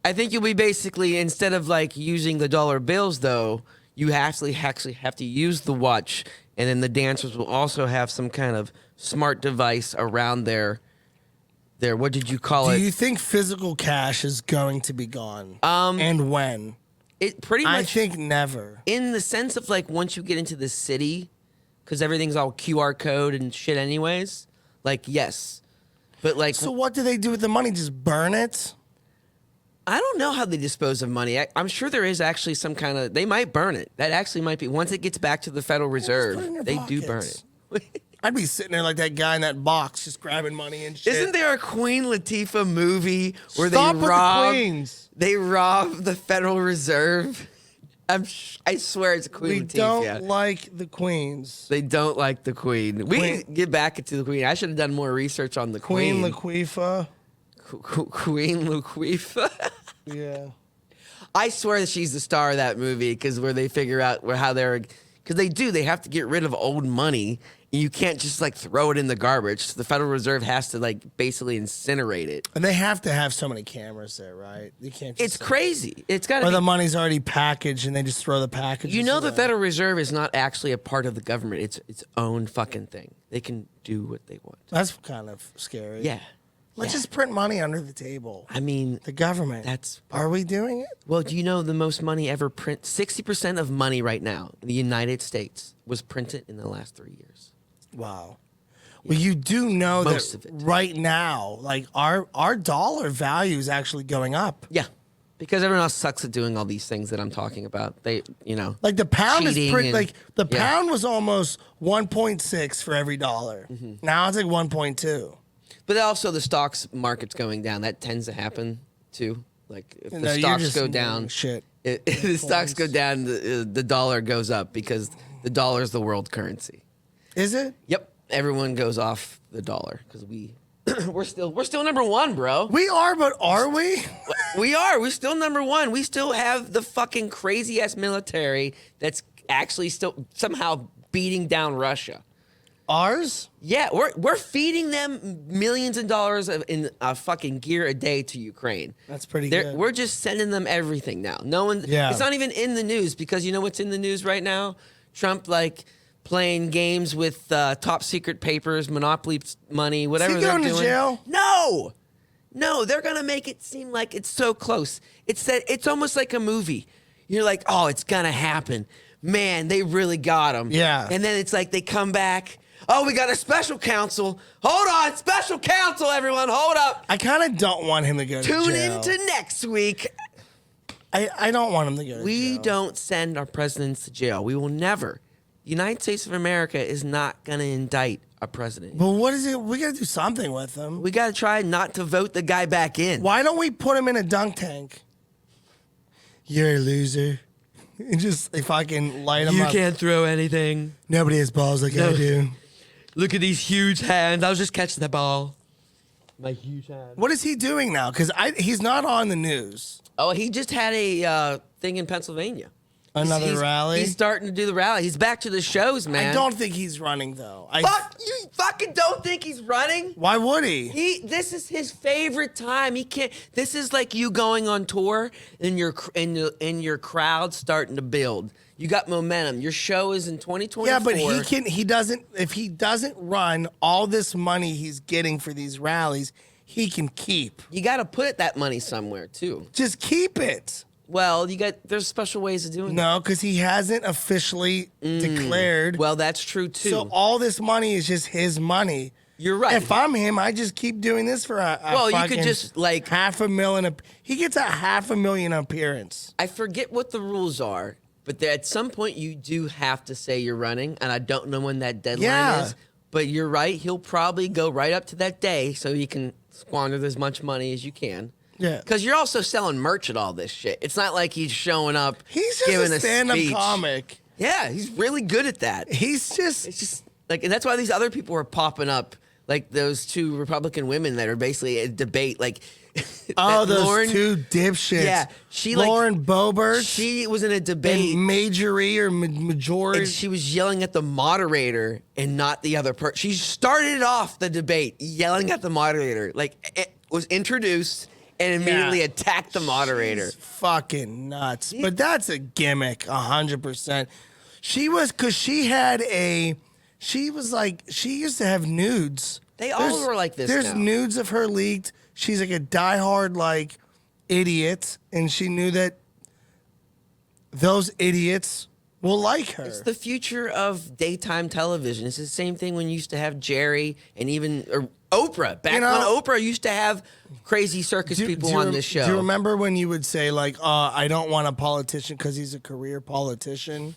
S2: I think you'll be basically, instead of like using the dollar bills, though, you actually have to use the watch, and then the dancers will also have some kind of smart device around their what did you call it?
S1: Do you think physical cash is going to be gone? And when?
S2: It pretty much.
S1: I think never.
S2: In the sense of like once you get into the city, because everything's all QR code and shit anyways, like yes. But like,
S1: so what do they do with the money? Just burn it?
S2: I don't know how they dispose of money. I'm sure there is actually some kind of. They might burn it. That actually might be once it gets back to the Federal Reserve. They do burn it.
S1: I'd be sitting there like that guy in that box, just grabbing money and shit.
S2: Isn't there a Queen Latifah movie where
S1: Stop with the Queens.
S2: They rob the Federal Reserve? I swear it's Queen Latifah.
S1: We don't like the Queens.
S2: They don't like the Queen. We can get back into the Queen. I should have done more research on the Queen.
S1: Queen Latifah.
S2: Queen Latifah.
S1: Yeah.
S2: I swear that she's the star of that movie because where they figure out how they're because they have to get rid of old money. You can't just like throw it in the garbage. So the Federal Reserve has to like basically incinerate it.
S1: And they have to have so many cameras there, right? You can't.
S2: It's crazy. It's got to.
S1: Or the money's already packaged and they just throw the package.
S2: You know, the Federal Reserve is not actually a part of the government. It's its own fucking thing. They can do what they want.
S1: That's kind of scary.
S2: Yeah.
S1: Let's just print money under the table.
S2: I mean,
S1: the government. Are we doing it?
S2: Well, do you know the most money ever print? 60% of money right now in the United States was printed in the last 3 years.
S1: Wow. Yeah. Well, you do know most that right now, like our dollar value is actually going up.
S2: Yeah. Because everyone else sucks at doing all these things that I'm talking about. They,
S1: like the pound is like the pound was almost 1.6 for every dollar. Mm-hmm. Now it's like 1.2.
S2: But also the stocks market's going down. That tends to happen too. Like if the stocks go down, if the stocks go down, the dollar goes up because the dollar is the world currency.
S1: Is it?
S2: Yep. Everyone goes off the dollar because we're still number one, bro.
S1: We are, but are we?
S2: We are. We're still number one. We still have the fucking crazy ass military that's actually still somehow beating down Russia.
S1: Ours?
S2: Yeah, we're feeding them millions of dollars in fucking gear a day to Ukraine.
S1: That's pretty good.
S2: We're just sending them everything now. No one.
S1: Yeah.
S2: It's not even in the news because you know what's in the news right now? Trump playing games with top secret papers, monopoly money, whatever they're doing.
S1: Is he going to jail?
S2: No, they're gonna make it seem like it's so close. It's almost like a movie. You're like, oh, it's gonna happen. Man, they really got him.
S1: Yeah.
S2: And then it's like they come back. Oh, we got a special counsel. Hold on, special counsel, everyone. Hold up.
S1: I kind of don't want him to go to jail.
S2: Tune into next week.
S1: I don't want him to go to jail.
S2: We don't send our presidents to jail. We will never. The United States of America is not going to indict a president.
S1: But what is it? We got to do something with him.
S2: We got to try not to vote the guy back in.
S1: Why don't we put him in a dunk tank? You're a loser. And just if I can light him up.
S2: You can't throw anything.
S1: Nobody has balls like I do.
S2: Look at these huge hands. I was just catching the ball. My huge hands.
S1: What is he doing now? Because he's not on the news.
S2: Oh, he just had a thing in Pennsylvania.
S1: Another rally?
S2: He's starting to do the rally. He's back to the shows, man.
S1: I don't think he's running, though.
S2: Fuck, you fucking don't think he's running?
S1: Why would he?
S2: This is his favorite time. He can't. This is like you going on tour and your crowd starting to build. You got momentum. Your show is in 2024.
S1: Yeah, but if he doesn't run, all this money he's getting for these rallies, he can keep.
S2: You got to put that money somewhere, too.
S1: Just keep it.
S2: Well, there's special ways of doing it.
S1: No, because he hasn't officially declared.
S2: Well, that's true, too.
S1: So all this money is just his money.
S2: You're right.
S1: If I'm him, I just keep doing this for
S2: you could just
S1: $500,000. He gets $500,000 appearance.
S2: I forget what the rules are, but at some point you do have to say you're running, and I don't know when that deadline is. But you're right. He'll probably go right up to that day so you can squander as much money as you can.
S1: Yeah.
S2: Because you're also selling merch at all this shit. It's not like he's showing up
S1: He's just
S2: giving
S1: a stand-up
S2: speech.
S1: comic.
S2: Yeah, he's really good at that.
S1: It's
S2: just like, and that's why these other people are popping up, like those two Republican women that are basically a debate, like.
S1: Oh, those two dipshits.
S2: Yeah,
S1: Lauren Boebert.
S2: She was in a debate.
S1: And Majorie or Majority.
S2: And she was yelling at the moderator and not the other person. She started off the debate yelling at the moderator. Like, it was introduced and immediately attacked the moderator.
S1: She's fucking nuts. But that's a gimmick, 100%. She was, because she used to have nudes.
S2: They all were like this
S1: There's
S2: now.
S1: nudes of her leaked. She's like a diehard, idiot. And she knew that those idiots will like her.
S2: It's the future of daytime television. It's the same thing when you used to have Jerry and even Oprah. Back when Oprah used to have crazy circus people on this show.
S1: Do you remember when you would say, I don't want a politician because he's a career politician?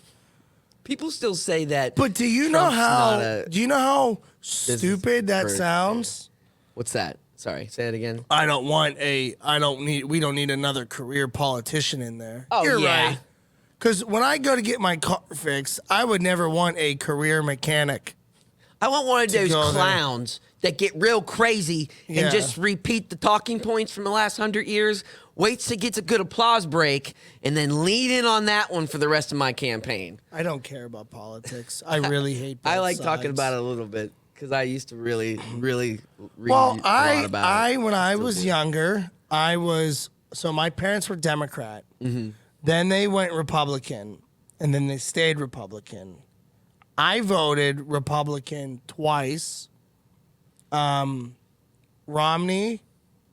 S2: People still say that.
S1: But do you know how stupid that sounds?
S2: What's that? Sorry, say it again.
S1: We don't need another career politician in there.
S2: Oh,
S1: You're
S2: yeah.
S1: right. Because when I go to get my car fixed, I would never want a career mechanic.
S2: I want one of those clowns that get real crazy and just repeat the talking points from the last 100 years, waits to get a good applause break, and then lead in on that one for the rest of my campaign.
S1: I don't care about politics. I really hate both
S2: I like
S1: sides.
S2: talking about it a little bit because I used to really read
S1: well,
S2: a lot about it.
S1: When I was younger, so my parents were Democrat. Mm-hmm. Then they went Republican, and then they stayed Republican. I voted Republican twice. Romney,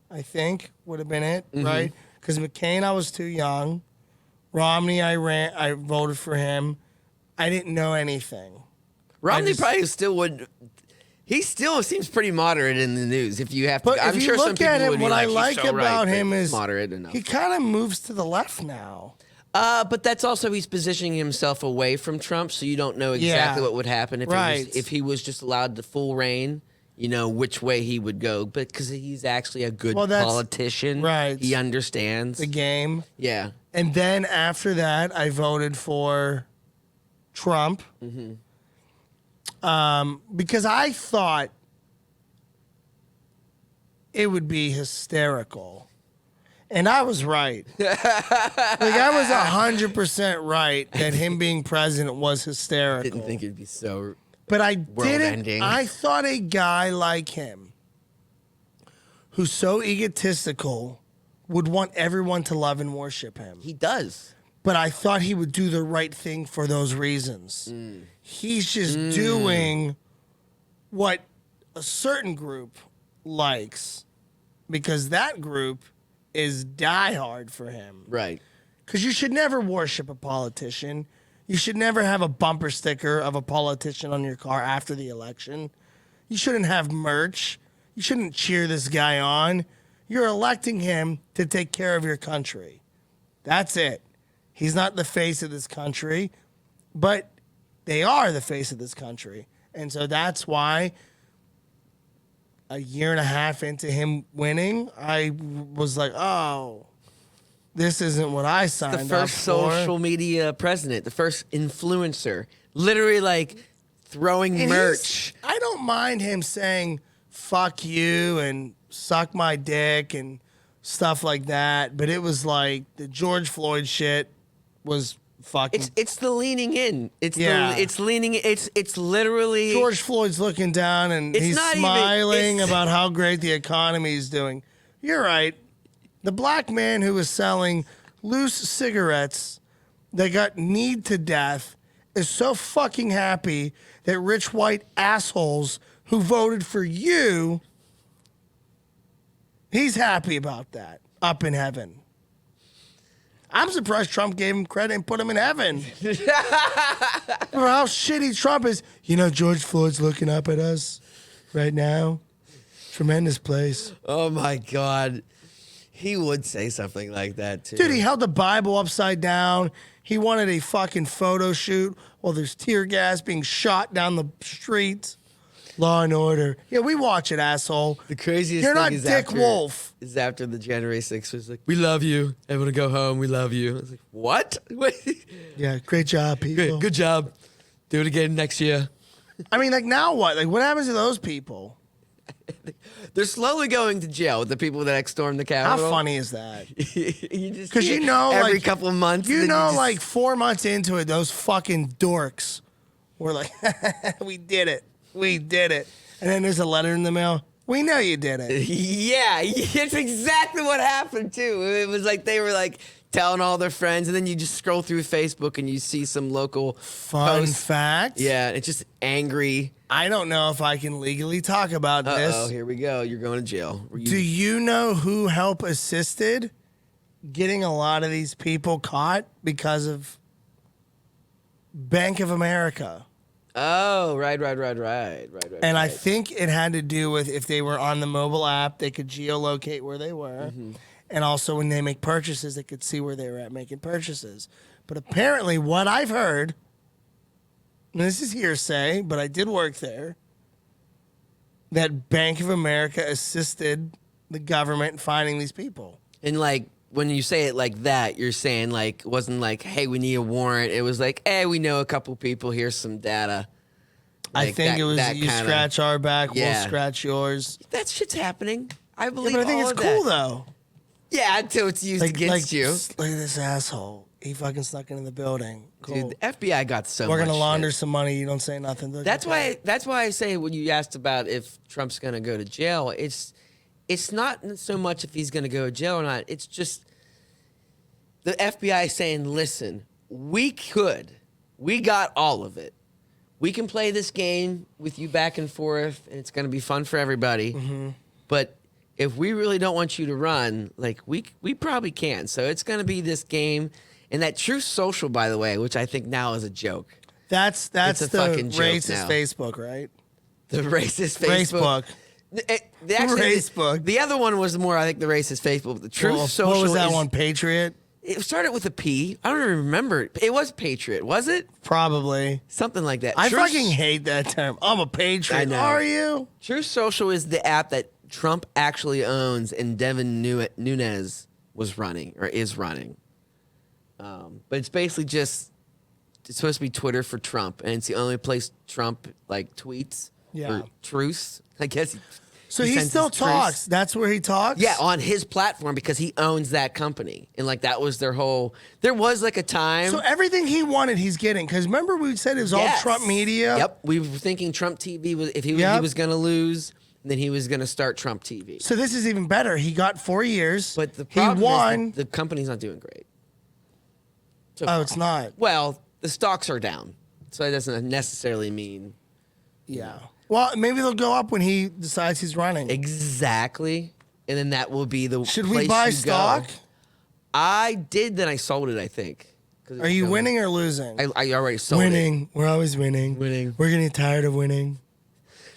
S1: I think, would have been it, right? Because McCain, I was too young. Romney, I voted for him. I didn't know anything.
S2: Romney probably still would. He still seems pretty moderate in the news. If you have to, I'm sure some people would be
S1: what
S2: like,
S1: I like about him is
S2: moderate enough.
S1: He kind of moves to the left now.
S2: But that's also he's positioning himself away from Trump, so you don't know exactly what would happen if he was just allowed the full reign. which way he would go, but because he's actually a good
S1: Well, that's-
S2: politician.
S1: right.
S2: He understands
S1: the game.
S2: Yeah.
S1: And then after that, I voted for Trump. Because I thought it would be hysterical. And I was right. I was 100% right that him being president was hysterical.
S2: Didn't think it'd be so.
S1: But I
S2: world-ending.
S1: didn't. I thought a guy like him, who's so egotistical, would want everyone to love and worship him.
S2: He does.
S1: But I thought he would do the right thing for those reasons. He's just doing what a certain group likes, because that group is diehard for him.
S2: Right.
S1: Because you should never worship a politician. You should never have a bumper sticker of a politician on your car after the election. You shouldn't have merch. You shouldn't cheer this guy on. You're electing him to take care of your country. That's it. He's not the face of this country, but they are the face of this country. And so that's why a year and a half into him winning, I was like, oh, this isn't what I signed up for.
S2: The first social media president, the first influencer, literally throwing
S1: And
S2: merch.
S1: I don't mind him saying fuck you and suck my dick and stuff like that, but it was like the George Floyd shit was fucking.
S2: It's the leaning in. It's leaning. It's literally
S1: George Floyd's looking down and he's smiling about how great the economy is doing. You're right. The black man who was selling loose cigarettes that got kneed to death is so fucking happy that rich white assholes who voted for you, he's happy about that up in heaven. I'm surprised Trump gave him credit and put him in heaven. For how shitty Trump is. George Floyd's looking up at us right now. Tremendous place.
S2: Oh my God. He would say something like that too.
S1: Dude, he held the Bible upside down. He wanted a fucking photo shoot while there's tear gas being shot down the street. Law and order. Yeah, we watch it, asshole.
S2: The craziest
S1: You're
S2: thing
S1: not
S2: is
S1: Dick Wolf.
S2: Is after the January 6th was like, we love you. Everyone go home. We love you. I was like, what?
S1: Yeah, great job, people.
S2: Good job. Do it again next year.
S1: I mean, now what? What happens to those people?
S2: They're slowly going to jail with the people that stormed the Capitol.
S1: How funny is that?
S2: Because
S1: every
S2: couple of months.
S1: 4 months into it, those fucking dorks were like, we did it. We did it. And then there's a letter in the mail. We know you did it.
S2: Yeah, it's exactly what happened too. It was like they were telling all their friends, and then you just scroll through Facebook and you see some local
S1: Fun fact.
S2: Yeah, it's just angry.
S1: I don't know if I can legally talk about this.
S2: Oh, here we go. You're going to jail.
S1: Do you know who helped assisted getting a lot of these people caught because of Bank of America?
S2: Oh, right.
S1: And I think it had to do with if they were on the mobile app, they could geolocate where they were. Mm-hmm. And also when they make purchases, they could see where they were at making purchases. But apparently what I've heard, and this is hearsay, but I did work there, that Bank of America assisted the government in finding these people.
S2: And when you say it like that, you're saying it wasn't hey, we need a warrant. It was hey, we know a couple people. Here's some data.
S1: I think it was you scratch our back, we'll scratch yours.
S2: That shit's happening. I believe.
S1: Yeah, but I think it's cool though.
S2: Yeah, until it's used against you.
S1: Look at this asshole. He fucking snuck into the building. Cool.
S2: Dude, the FBI got so
S1: We're
S2: much
S1: gonna launder
S2: shit.
S1: some money. You don't say nothing.
S2: That's why I say when you asked about if Trump's gonna go to jail, it's not so much if he's gonna go to jail or not. It's just the FBI saying, listen, we got all of it. We can play this game with you back and forth, and it's gonna be fun for everybody. Mm-hmm. But if we really don't want you to run, we probably can. So it's gonna be this game. And that Truth Social, by the way, which I think now is a joke.
S1: That's the
S2: fucking joke
S1: racist
S2: now.
S1: Facebook, right?
S2: The racist Facebook.
S1: Facebook.
S2: The other one was more, I think, the racist Facebook. The Truth Social.
S1: What was that one? Patriot?
S2: It started with a P. I don't even remember. It was Patriot, was it?
S1: Probably.
S2: Something like that.
S1: I fucking hate that term. I'm a Patriot.
S2: I know.
S1: Are you?
S2: Truth Social is the app that Trump actually owns, and Devin Nunes was running or is running. But it's basically just it's supposed to be Twitter for Trump, and it's the only place Trump like tweets or truths. I guess.
S1: So he still talks. That's where he talks?
S2: Yeah, on his platform because he owns that company. And like that was their whole there was like a time.
S1: So everything he wanted he's getting. Because remember we said it was all Trump media?
S2: Yep. We were thinking Trump TV was if he was gonna lose, then he was gonna start Trump TV.
S1: So this is even better. He got 4 years.
S2: But the problem
S1: he won.
S2: is the company's not doing great. So
S1: oh, it's not.
S2: Well, the stocks are down. So that doesn't necessarily mean
S1: Yeah. Well, maybe they'll go up when he decides he's running.
S2: Exactly. And then that will be the
S1: Should
S2: place
S1: we buy
S2: you
S1: stock?
S2: Go. I did, then I sold it, I think.
S1: Are you winning or losing?
S2: I already sold
S1: winning.
S2: it.
S1: We're always winning.
S2: Winning.
S1: We're getting tired of winning.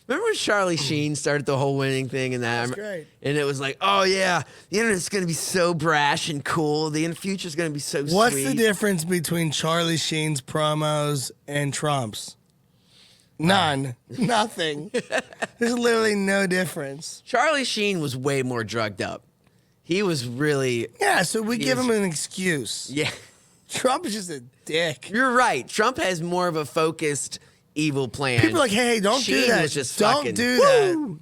S2: Remember when Charlie Sheen started the whole winning thing and that?
S1: That's great.
S2: And it was like, oh yeah, the internet's going to be so brash and cool. The future's going to be so
S1: What's
S2: sweet.
S1: the difference between Charlie Sheen's promos and Trump's? None. Nothing. There's literally no difference.
S2: Charlie Sheen was way more drugged up. He was really...
S1: Yeah, so we give him an excuse.
S2: Yeah.
S1: Trump is just a dick.
S2: You're right. Trump has more of a focused evil plan.
S1: People are like, hey, don't
S2: Sheen
S1: do that.
S2: Was just
S1: don't
S2: fucking,
S1: do that.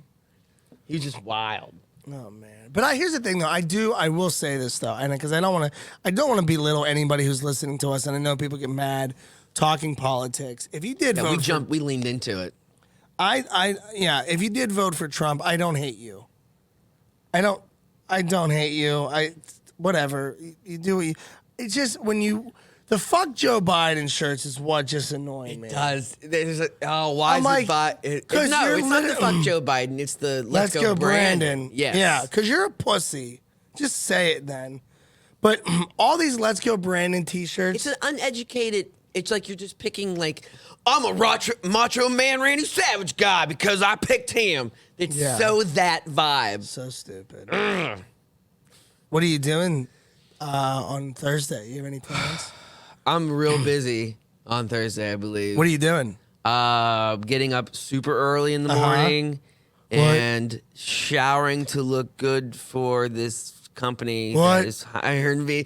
S2: He's just wild.
S1: Oh man. But here's the thing though. I will say this though, and because I don't want to belittle anybody who's listening to us, and I know people get mad talking politics. If you did vote
S2: we leaned into it.
S1: If you did vote for Trump, I don't hate you. I don't hate you. Whatever. You do what you, it's just when you the fuck Joe Biden shirts is what just annoying me.
S2: It does. There's why
S1: I'm
S2: is
S1: like,
S2: it no, it's not the fuck Joe Biden. It's the let's go Brandon.
S1: Yes. Yeah, because you're a pussy. Just say it then. But all these Let's Go Brandon t-shirts.
S2: It's an uneducated. It's like you're just picking like I'm a macho man Randy Savage guy because I picked him. It's so that vibe.
S1: So stupid. What are you doing on Thursday? You have any plans?
S2: I'm real busy on Thursday, I believe.
S1: What are you doing?
S2: Getting up super early in the morning and showering to look good for this company that is hiring me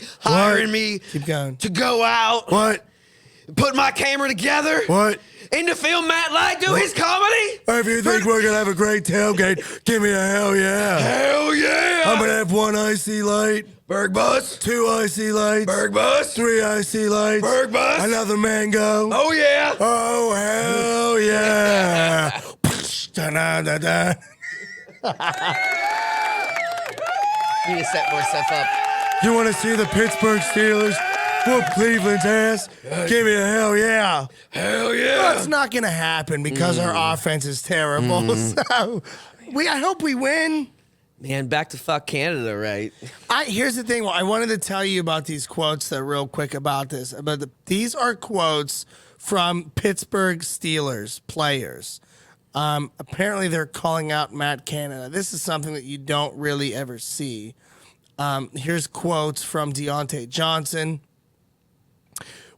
S1: Keep going.
S2: to go out.
S1: What?
S2: Put my camera together.
S1: What?
S2: And to film Matt Light do his comedy.
S1: If you think we're going to have a great tailgate, give me a hell yeah.
S2: Hell yeah.
S1: I'm going to have 1 IC light.
S2: Berg bus.
S1: 2 IC lights.
S2: Berg bus.
S1: 3 IC lights.
S2: Berg bus.
S1: Another mango.
S2: Oh yeah.
S1: Oh, hell yeah. Da-da-da-da.
S2: You need to set more stuff up.
S1: You want to see the Pittsburgh Steelers whoop Cleveland's ass? Give me a hell yeah.
S2: Hell yeah.
S1: Well, it's not going to happen because our offense is terrible. So I hope we win.
S2: Man, back to fuck Canada, right?
S1: Here's the thing. Well, I wanted to tell you about these quotes that real quick about this. These are quotes from Pittsburgh Steelers players. Apparently, they're calling out Matt Canada. This is something that you don't really ever see. Here's quotes from Deontay Johnson.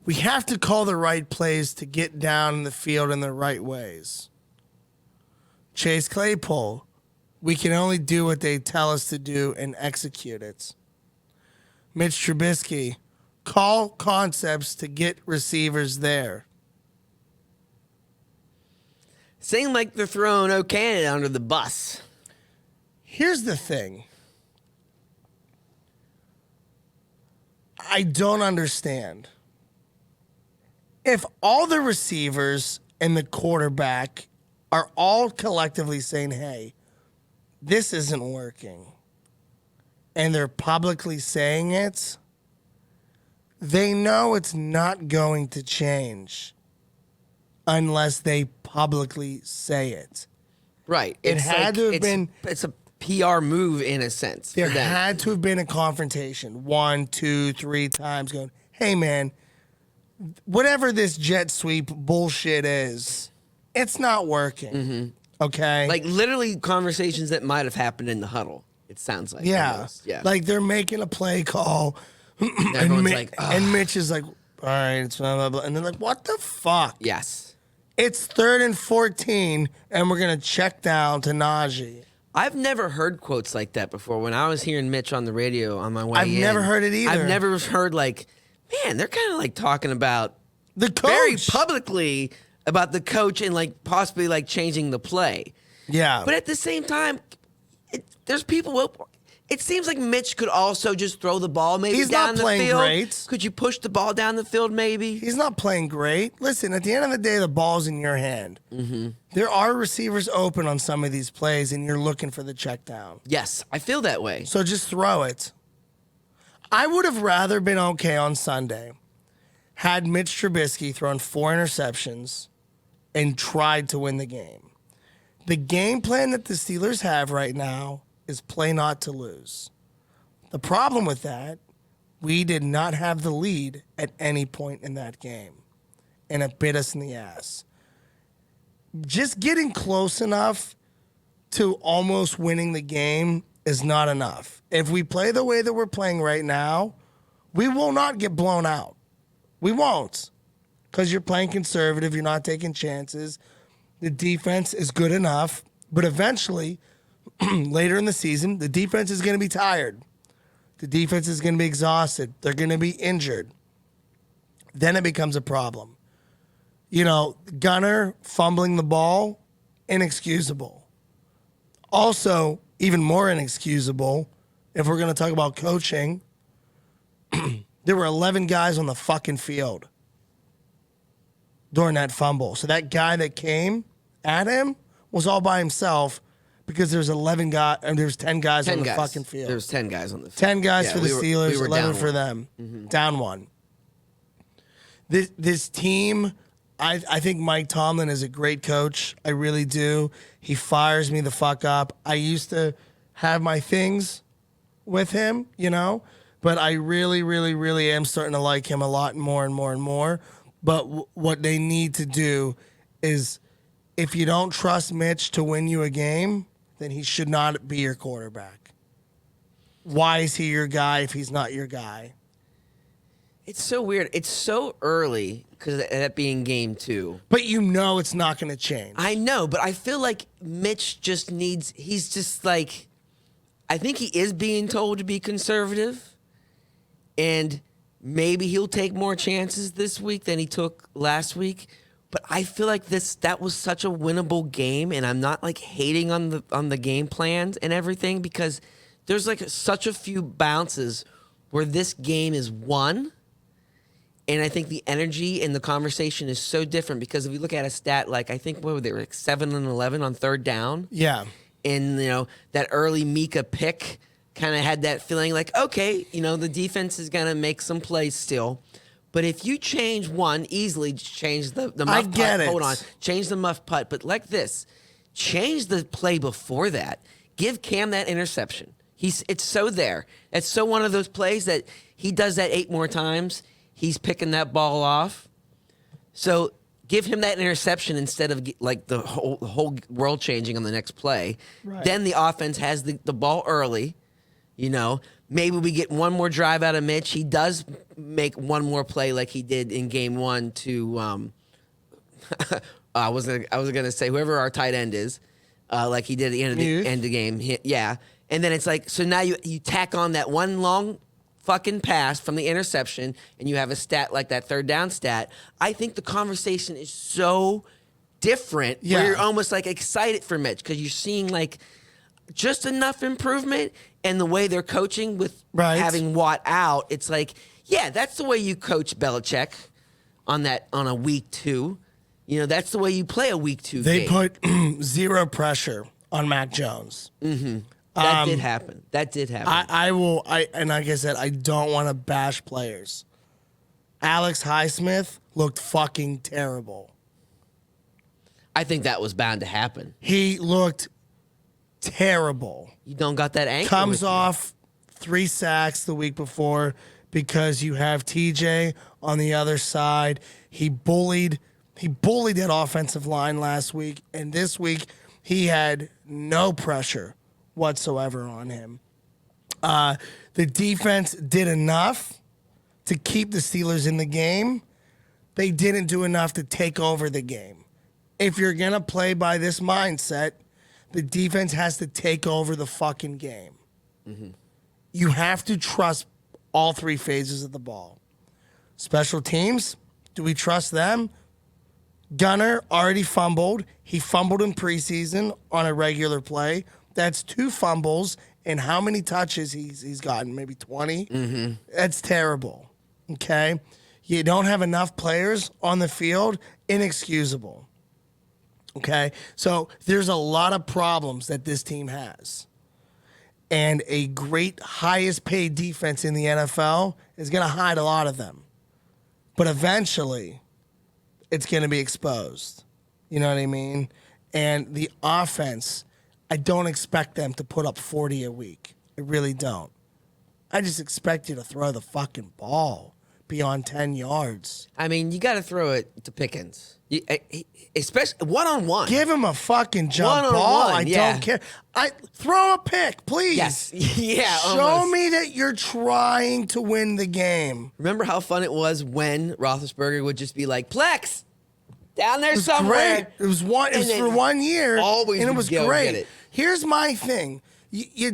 S1: We have to call the right plays to get down in the field in the right ways. Chase Claypool. We can only do what they tell us to do and execute it. Mitch Trubisky. Call concepts to get receivers there.
S2: Seem like they're throwing O'Canada under the bus.
S1: Here's the thing. I don't understand. If all the receivers and the quarterback are all collectively saying, hey, this isn't working, and they're publicly saying it, they know it's not going to change unless they publicly say it.
S2: Right.
S1: It's
S2: It's a PR move in a sense.
S1: There had to have been a confrontation 1, 2, 3 times going, hey, man, whatever this jet sweep bullshit is, it's not working. Mm-hmm. Okay?
S2: Like literally conversations that might have happened in the huddle, it sounds like.
S1: Yeah.
S2: Almost. Yeah.
S1: Like they're making a play call.
S2: Everyone's like, "Ugh."
S1: And Mitch is like, all right, it's blah, blah, blah. And they're like, what the fuck?
S2: Yes.
S1: It's 3rd and 14, and we're going to check down to Najee.
S2: I've never heard quotes like that before. When I was hearing Mitch on the radio on my way
S1: I've never heard it either.
S2: I've never heard like, man, they're kind of like talking about
S1: The coach.
S2: very publicly about the coach and like possibly like changing the play.
S1: Yeah.
S2: But at the same time, there's people. It seems like Mitch could also just throw the ball maybe
S1: He's
S2: down
S1: not
S2: the
S1: playing
S2: field.
S1: great.
S2: Could you push the ball down the field maybe?
S1: He's not playing great. Listen, at the end of the day, the ball's in your hand. Mm-hmm. There are receivers open on some of these plays, and you're looking for the check down.
S2: Yes, I feel that way.
S1: So just throw it. I would have rather been okay on Sunday had Mitch Trubisky thrown 4 interceptions and tried to win the game. The game plan that the Steelers have right now is play not to lose. The problem with that, we did not have the lead at any point in that game, and it bit us in the ass. Just getting close enough to almost winning the game is not enough. If we play the way that we're playing right now, we will not get blown out. We won't, because you're playing conservative, you're not taking chances. The defense is good enough, but eventually, later in the season, the defense is going to be tired. The defense is going to be exhausted. They're going to be injured. Then it becomes a problem. You know, Gunner fumbling the ball, inexcusable. Also, even more inexcusable, if we're going to talk about coaching, there were 11 guys on the fucking field during that fumble. So that guy that came at him was all by himself because there's 11 guys and there's 10 guys on the fucking field.
S2: There's 10 guys on the field.
S1: 10 guys for the Steelers,
S2: we were
S1: 11 for them. Mm-hmm. Down one. This team, I think Mike Tomlin is a great coach. I really do. He fires me the fuck up. I used to have my things with him, you know, but I really, really, really am starting to like him a lot more and more and more. But what they need to do is, if you don't trust Mitch to win you a game, then he should not be your quarterback. Why is he your guy if he's not your guy?
S2: It's so weird. It's so early because of that being game 2.
S1: But you know it's not going to change.
S2: I know, but I feel like Mitch just needs, he's just like, I think he is being told to be conservative, and maybe he'll take more chances this week than he took last week. But I feel like that was such a winnable game, and I'm not like hating on the game plans and everything, because there's like such a few bounces where this game is won. And I think the energy and the conversation is so different, because if you look at a stat, like I think what were they, like 7 and 11 on 3rd down.
S1: Yeah.
S2: And you know, that early Mika pick kind of had that feeling like, okay, you know, the defense is gonna make some plays still. But if you change one, easily change the muff
S1: I get
S2: putt.
S1: it.
S2: Hold on. Change the muff putt. But like this, change the play before that. Give Cam that interception. It's so there. It's so one of those plays that he does that 8 more times. He's picking that ball off. So give him that interception instead of like the whole world changing on the next play.
S1: Right.
S2: Then the offense has the ball early. You know, maybe we get one more drive out of Mitch. He does make one more play like he did in game 1 to I was gonna say whoever our tight end is, like he did at the end of the game. Yeah. And then it's like, so now you tack on that one long fucking pass from the interception, and you have a stat like that 3rd down stat. I think the conversation is so different where you're almost like excited for Mitch because you're seeing like just enough improvement, and the way they're coaching with having Watt out, it's like, yeah, that's the way you coach Belichick on a week 2. You know, that's the way you play a week 2
S1: They
S2: game.
S1: put zero pressure on Mac Jones.
S2: Mm-hmm. That did happen. That did happen.
S1: And like I said, I don't want to bash players. Alex Highsmith looked fucking terrible.
S2: I think that was bound to happen.
S1: He looked terrible.
S2: You don't got that anchor.
S1: Comes off 3 sacks the week before because you have TJ on the other side. He bullied that offensive line last week, and this week he had no pressure whatsoever on him. The defense did enough to keep the Steelers in the game. They didn't do enough to take over the game. If you're going to play by this mindset, the defense has to take over the fucking game. Mm-hmm. You have to trust all three phases of the ball. Special teams, do we trust them? Gunner already fumbled. He fumbled in preseason on a regular play. That's 2 fumbles, and how many touches he's gotten? Maybe 20? Mm-hmm. That's terrible, okay? You don't have enough players on the field, inexcusable, okay? So there's a lot of problems that this team has. And a great highest paid defense in the NFL is going to hide a lot of them. But eventually, it's going to be exposed. You know what I mean? And the offense, I don't expect them to put up 40 a week. I really don't. I just expect you to throw the fucking ball beyond 10 yards.
S2: I mean, you got to throw it to Pickens. Especially one-on-one.
S1: Give him a fucking jump ball. I don't care. Throw a pick, please.
S2: Yes. Yeah.
S1: Show me that you're trying to win the game.
S2: Remember how fun it was when Roethlisberger would just be like, Plex, down there somewhere.
S1: Great. It was for 1 year.
S2: Always,
S1: and it was great.
S2: Get it.
S1: Here's my thing. You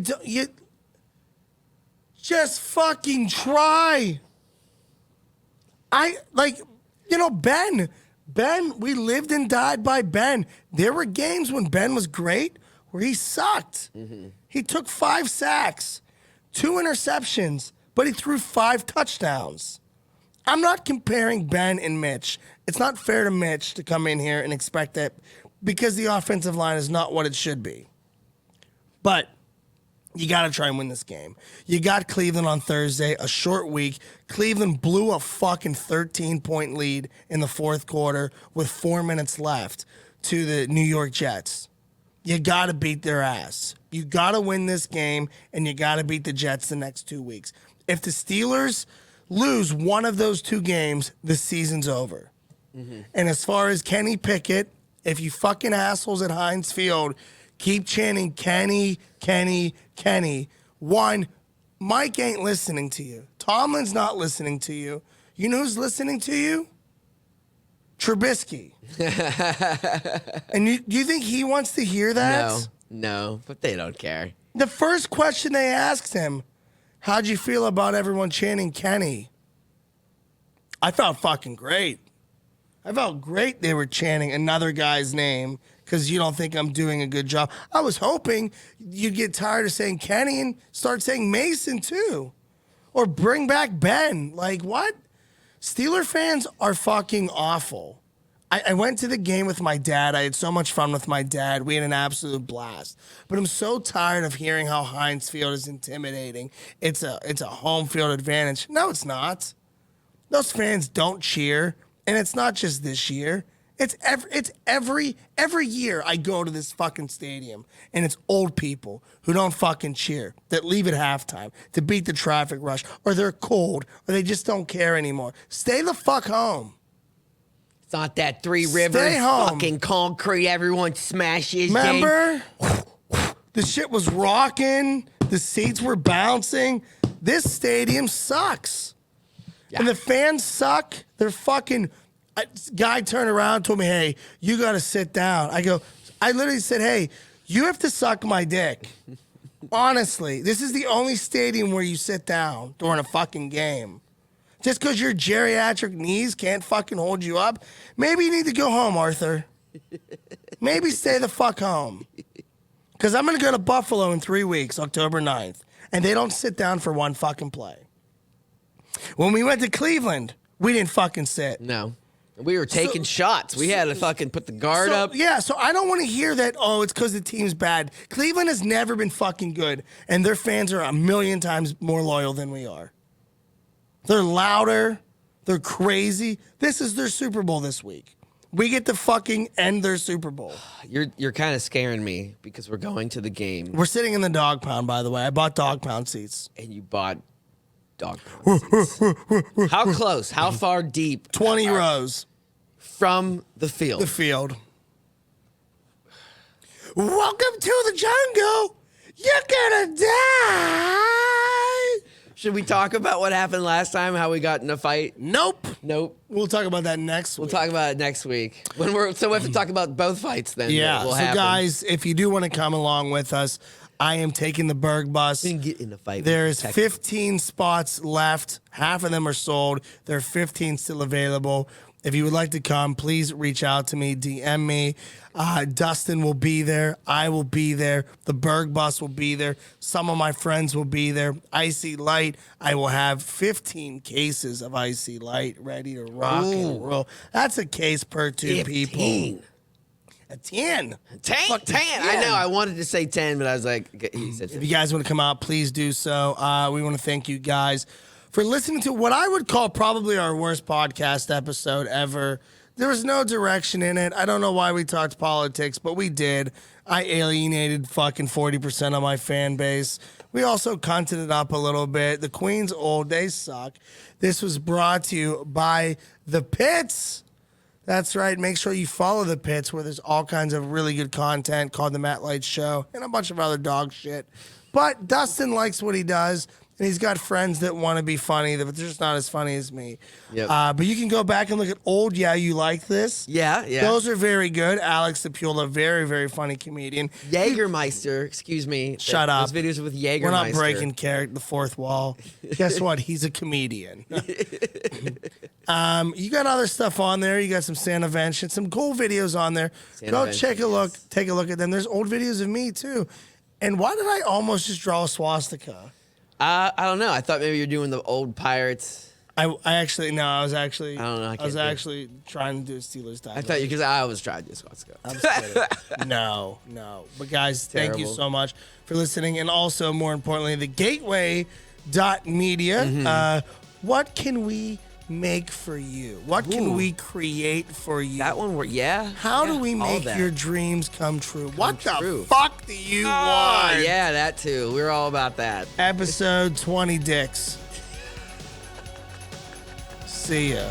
S1: just fucking try. Ben, we lived and died by Ben. There were games when Ben was great where he sucked. Mm-hmm. He took 5 sacks, 2 interceptions, but he threw 5 touchdowns. I'm not comparing Ben and Mitch. It's not fair to Mitch to come in here and expect that because the offensive line is not what it should be. But you got to try and win this game. You got Cleveland on Thursday, a short week. Cleveland blew a fucking 13-point lead in the fourth quarter with 4 minutes left to the New York Jets. You got to beat their ass. You got to win this game, and you got to beat the Jets the next 2 weeks. If the Steelers lose one of those 2 games, the season's over. Mm-hmm. And as far as Kenny Pickett, if you fucking assholes at Heinz Field keep chanting Kenny, Kenny, Kenny. 1, Mike ain't listening to you. Tomlin's not listening to you. You know who's listening to you? Trubisky. And do you think he wants to hear that?
S2: No, but they don't care.
S1: The first question they asked him, how'd you feel about everyone chanting Kenny? I felt fucking great. I felt great they were chanting another guy's name because you don't think I'm doing a good job. I was hoping you'd get tired of saying Kenny and start saying Mason too. Or bring back Ben. Like, what? Steeler fans are fucking awful. I went to the game with my dad. I had so much fun with my dad. We had an absolute blast. But I'm so tired of hearing how Heinz Field is intimidating. It's a home field advantage. No, it's not. Those fans don't cheer. And it's not just this year. It's every year I go to this fucking stadium and it's old people who don't fucking cheer, that leave at halftime to beat the traffic rush, or they're cold, or they just don't care anymore. Stay the fuck home.
S2: It's not that Three Rivers fucking concrete everyone smashes.
S1: Remember? The shit was rocking. The seats were bouncing. This stadium sucks. Yeah. And the fans suck. They're fucking... Guy turned around and told me, hey, you got to sit down. I literally said, hey, you have to suck my dick. Honestly, this is the only stadium where you sit down during a fucking game. Just because your geriatric knees can't fucking hold you up, maybe you need to go home, Arthur. Maybe stay the fuck home. Because I'm going to go to Buffalo in 3 weeks, October 9th, and they don't sit down for one fucking play. When we went to Cleveland, we didn't fucking sit.
S2: No. We were taking shots. We had to fucking put the guard up.
S1: Yeah, so I don't want to hear that, oh, it's because the team's bad. Cleveland has never been fucking good, and their fans are 1,000,000 times more loyal than we are. They're louder. They're crazy. This is their Super Bowl this week. We get to fucking end their Super Bowl.
S2: You're kind of scaring me because we're going to the game.
S1: We're sitting in the dog pound, by the way. I bought dog pound seats.
S2: And you bought dog pound seats. How close? How far deep?
S1: 20 rows.
S2: From the field.
S1: The field. Welcome to the jungle. You're gonna die.
S2: Should we talk about what happened last time? How we got in a fight?
S1: Nope.
S2: We'll
S1: talk about that next week.
S2: We'll talk about it next week. So we have to talk about both fights then.
S1: Yeah. So guys, if you do want to come along with us, I am taking the Berg bus.
S2: We can get in a fight.
S1: There's 15 spots left. Half of them are sold. There are 15 still available. If you would like to come, please reach out to me, DM me. Dustin will be there. I will be there. The Berg bus will be there. Some of my friends will be there. Icy Light. I will have 15 cases of Icy Light ready to rock and roll. That's a case per 2 people. A 10.
S2: 10. I know. I wanted to say 10, but I was like, he said 15.
S1: If you guys want to come out, please do so. We want to thank you guys for listening to what I would call probably our worst podcast episode ever. There was no direction in it. I don't know why we talked politics, but we did. I alienated fucking 40% of my fan base. We also cunted it up a little bit. The Queen's old. They suck. This was brought to you by The Pits. That's right. Make sure you follow The Pits, where there's all kinds of really good content called The Matt Light Show and a bunch of other dog shit. But Dustin likes what he does, and he's got friends that want to be funny, but they're just not as funny as me.
S2: Yep.
S1: But you can go back and look at old Yeah, You Like This.
S2: Yeah.
S1: Those are very good. Alex DePula, very, very funny comedian.
S2: Jägermeister, excuse me.
S1: Shut up.
S2: Those videos with Jägermeister.
S1: We're not breaking the fourth wall. Guess what? He's a comedian. You got other stuff on there. You got some Santa-vention, some cool videos on there. Go take a look at them. There's old videos of me, too. And why did I almost just draw a swastika?
S2: I don't know. I thought maybe you're doing the old Pirates.
S1: I was actually
S2: I don't know.
S1: I was actually trying to do a Steelers tie.
S2: I thought you, because I always tried to do swastika.
S1: I'm just kidding. No. But guys, thank you so much for listening. And also, more importantly, TheGateway.media. What can we make for you? What can we create for you?
S2: That one,
S1: How do we make your dreams come true? What the fuck do you want?
S2: Yeah, that too. We're all about that.
S1: Episode 20 dicks. See ya.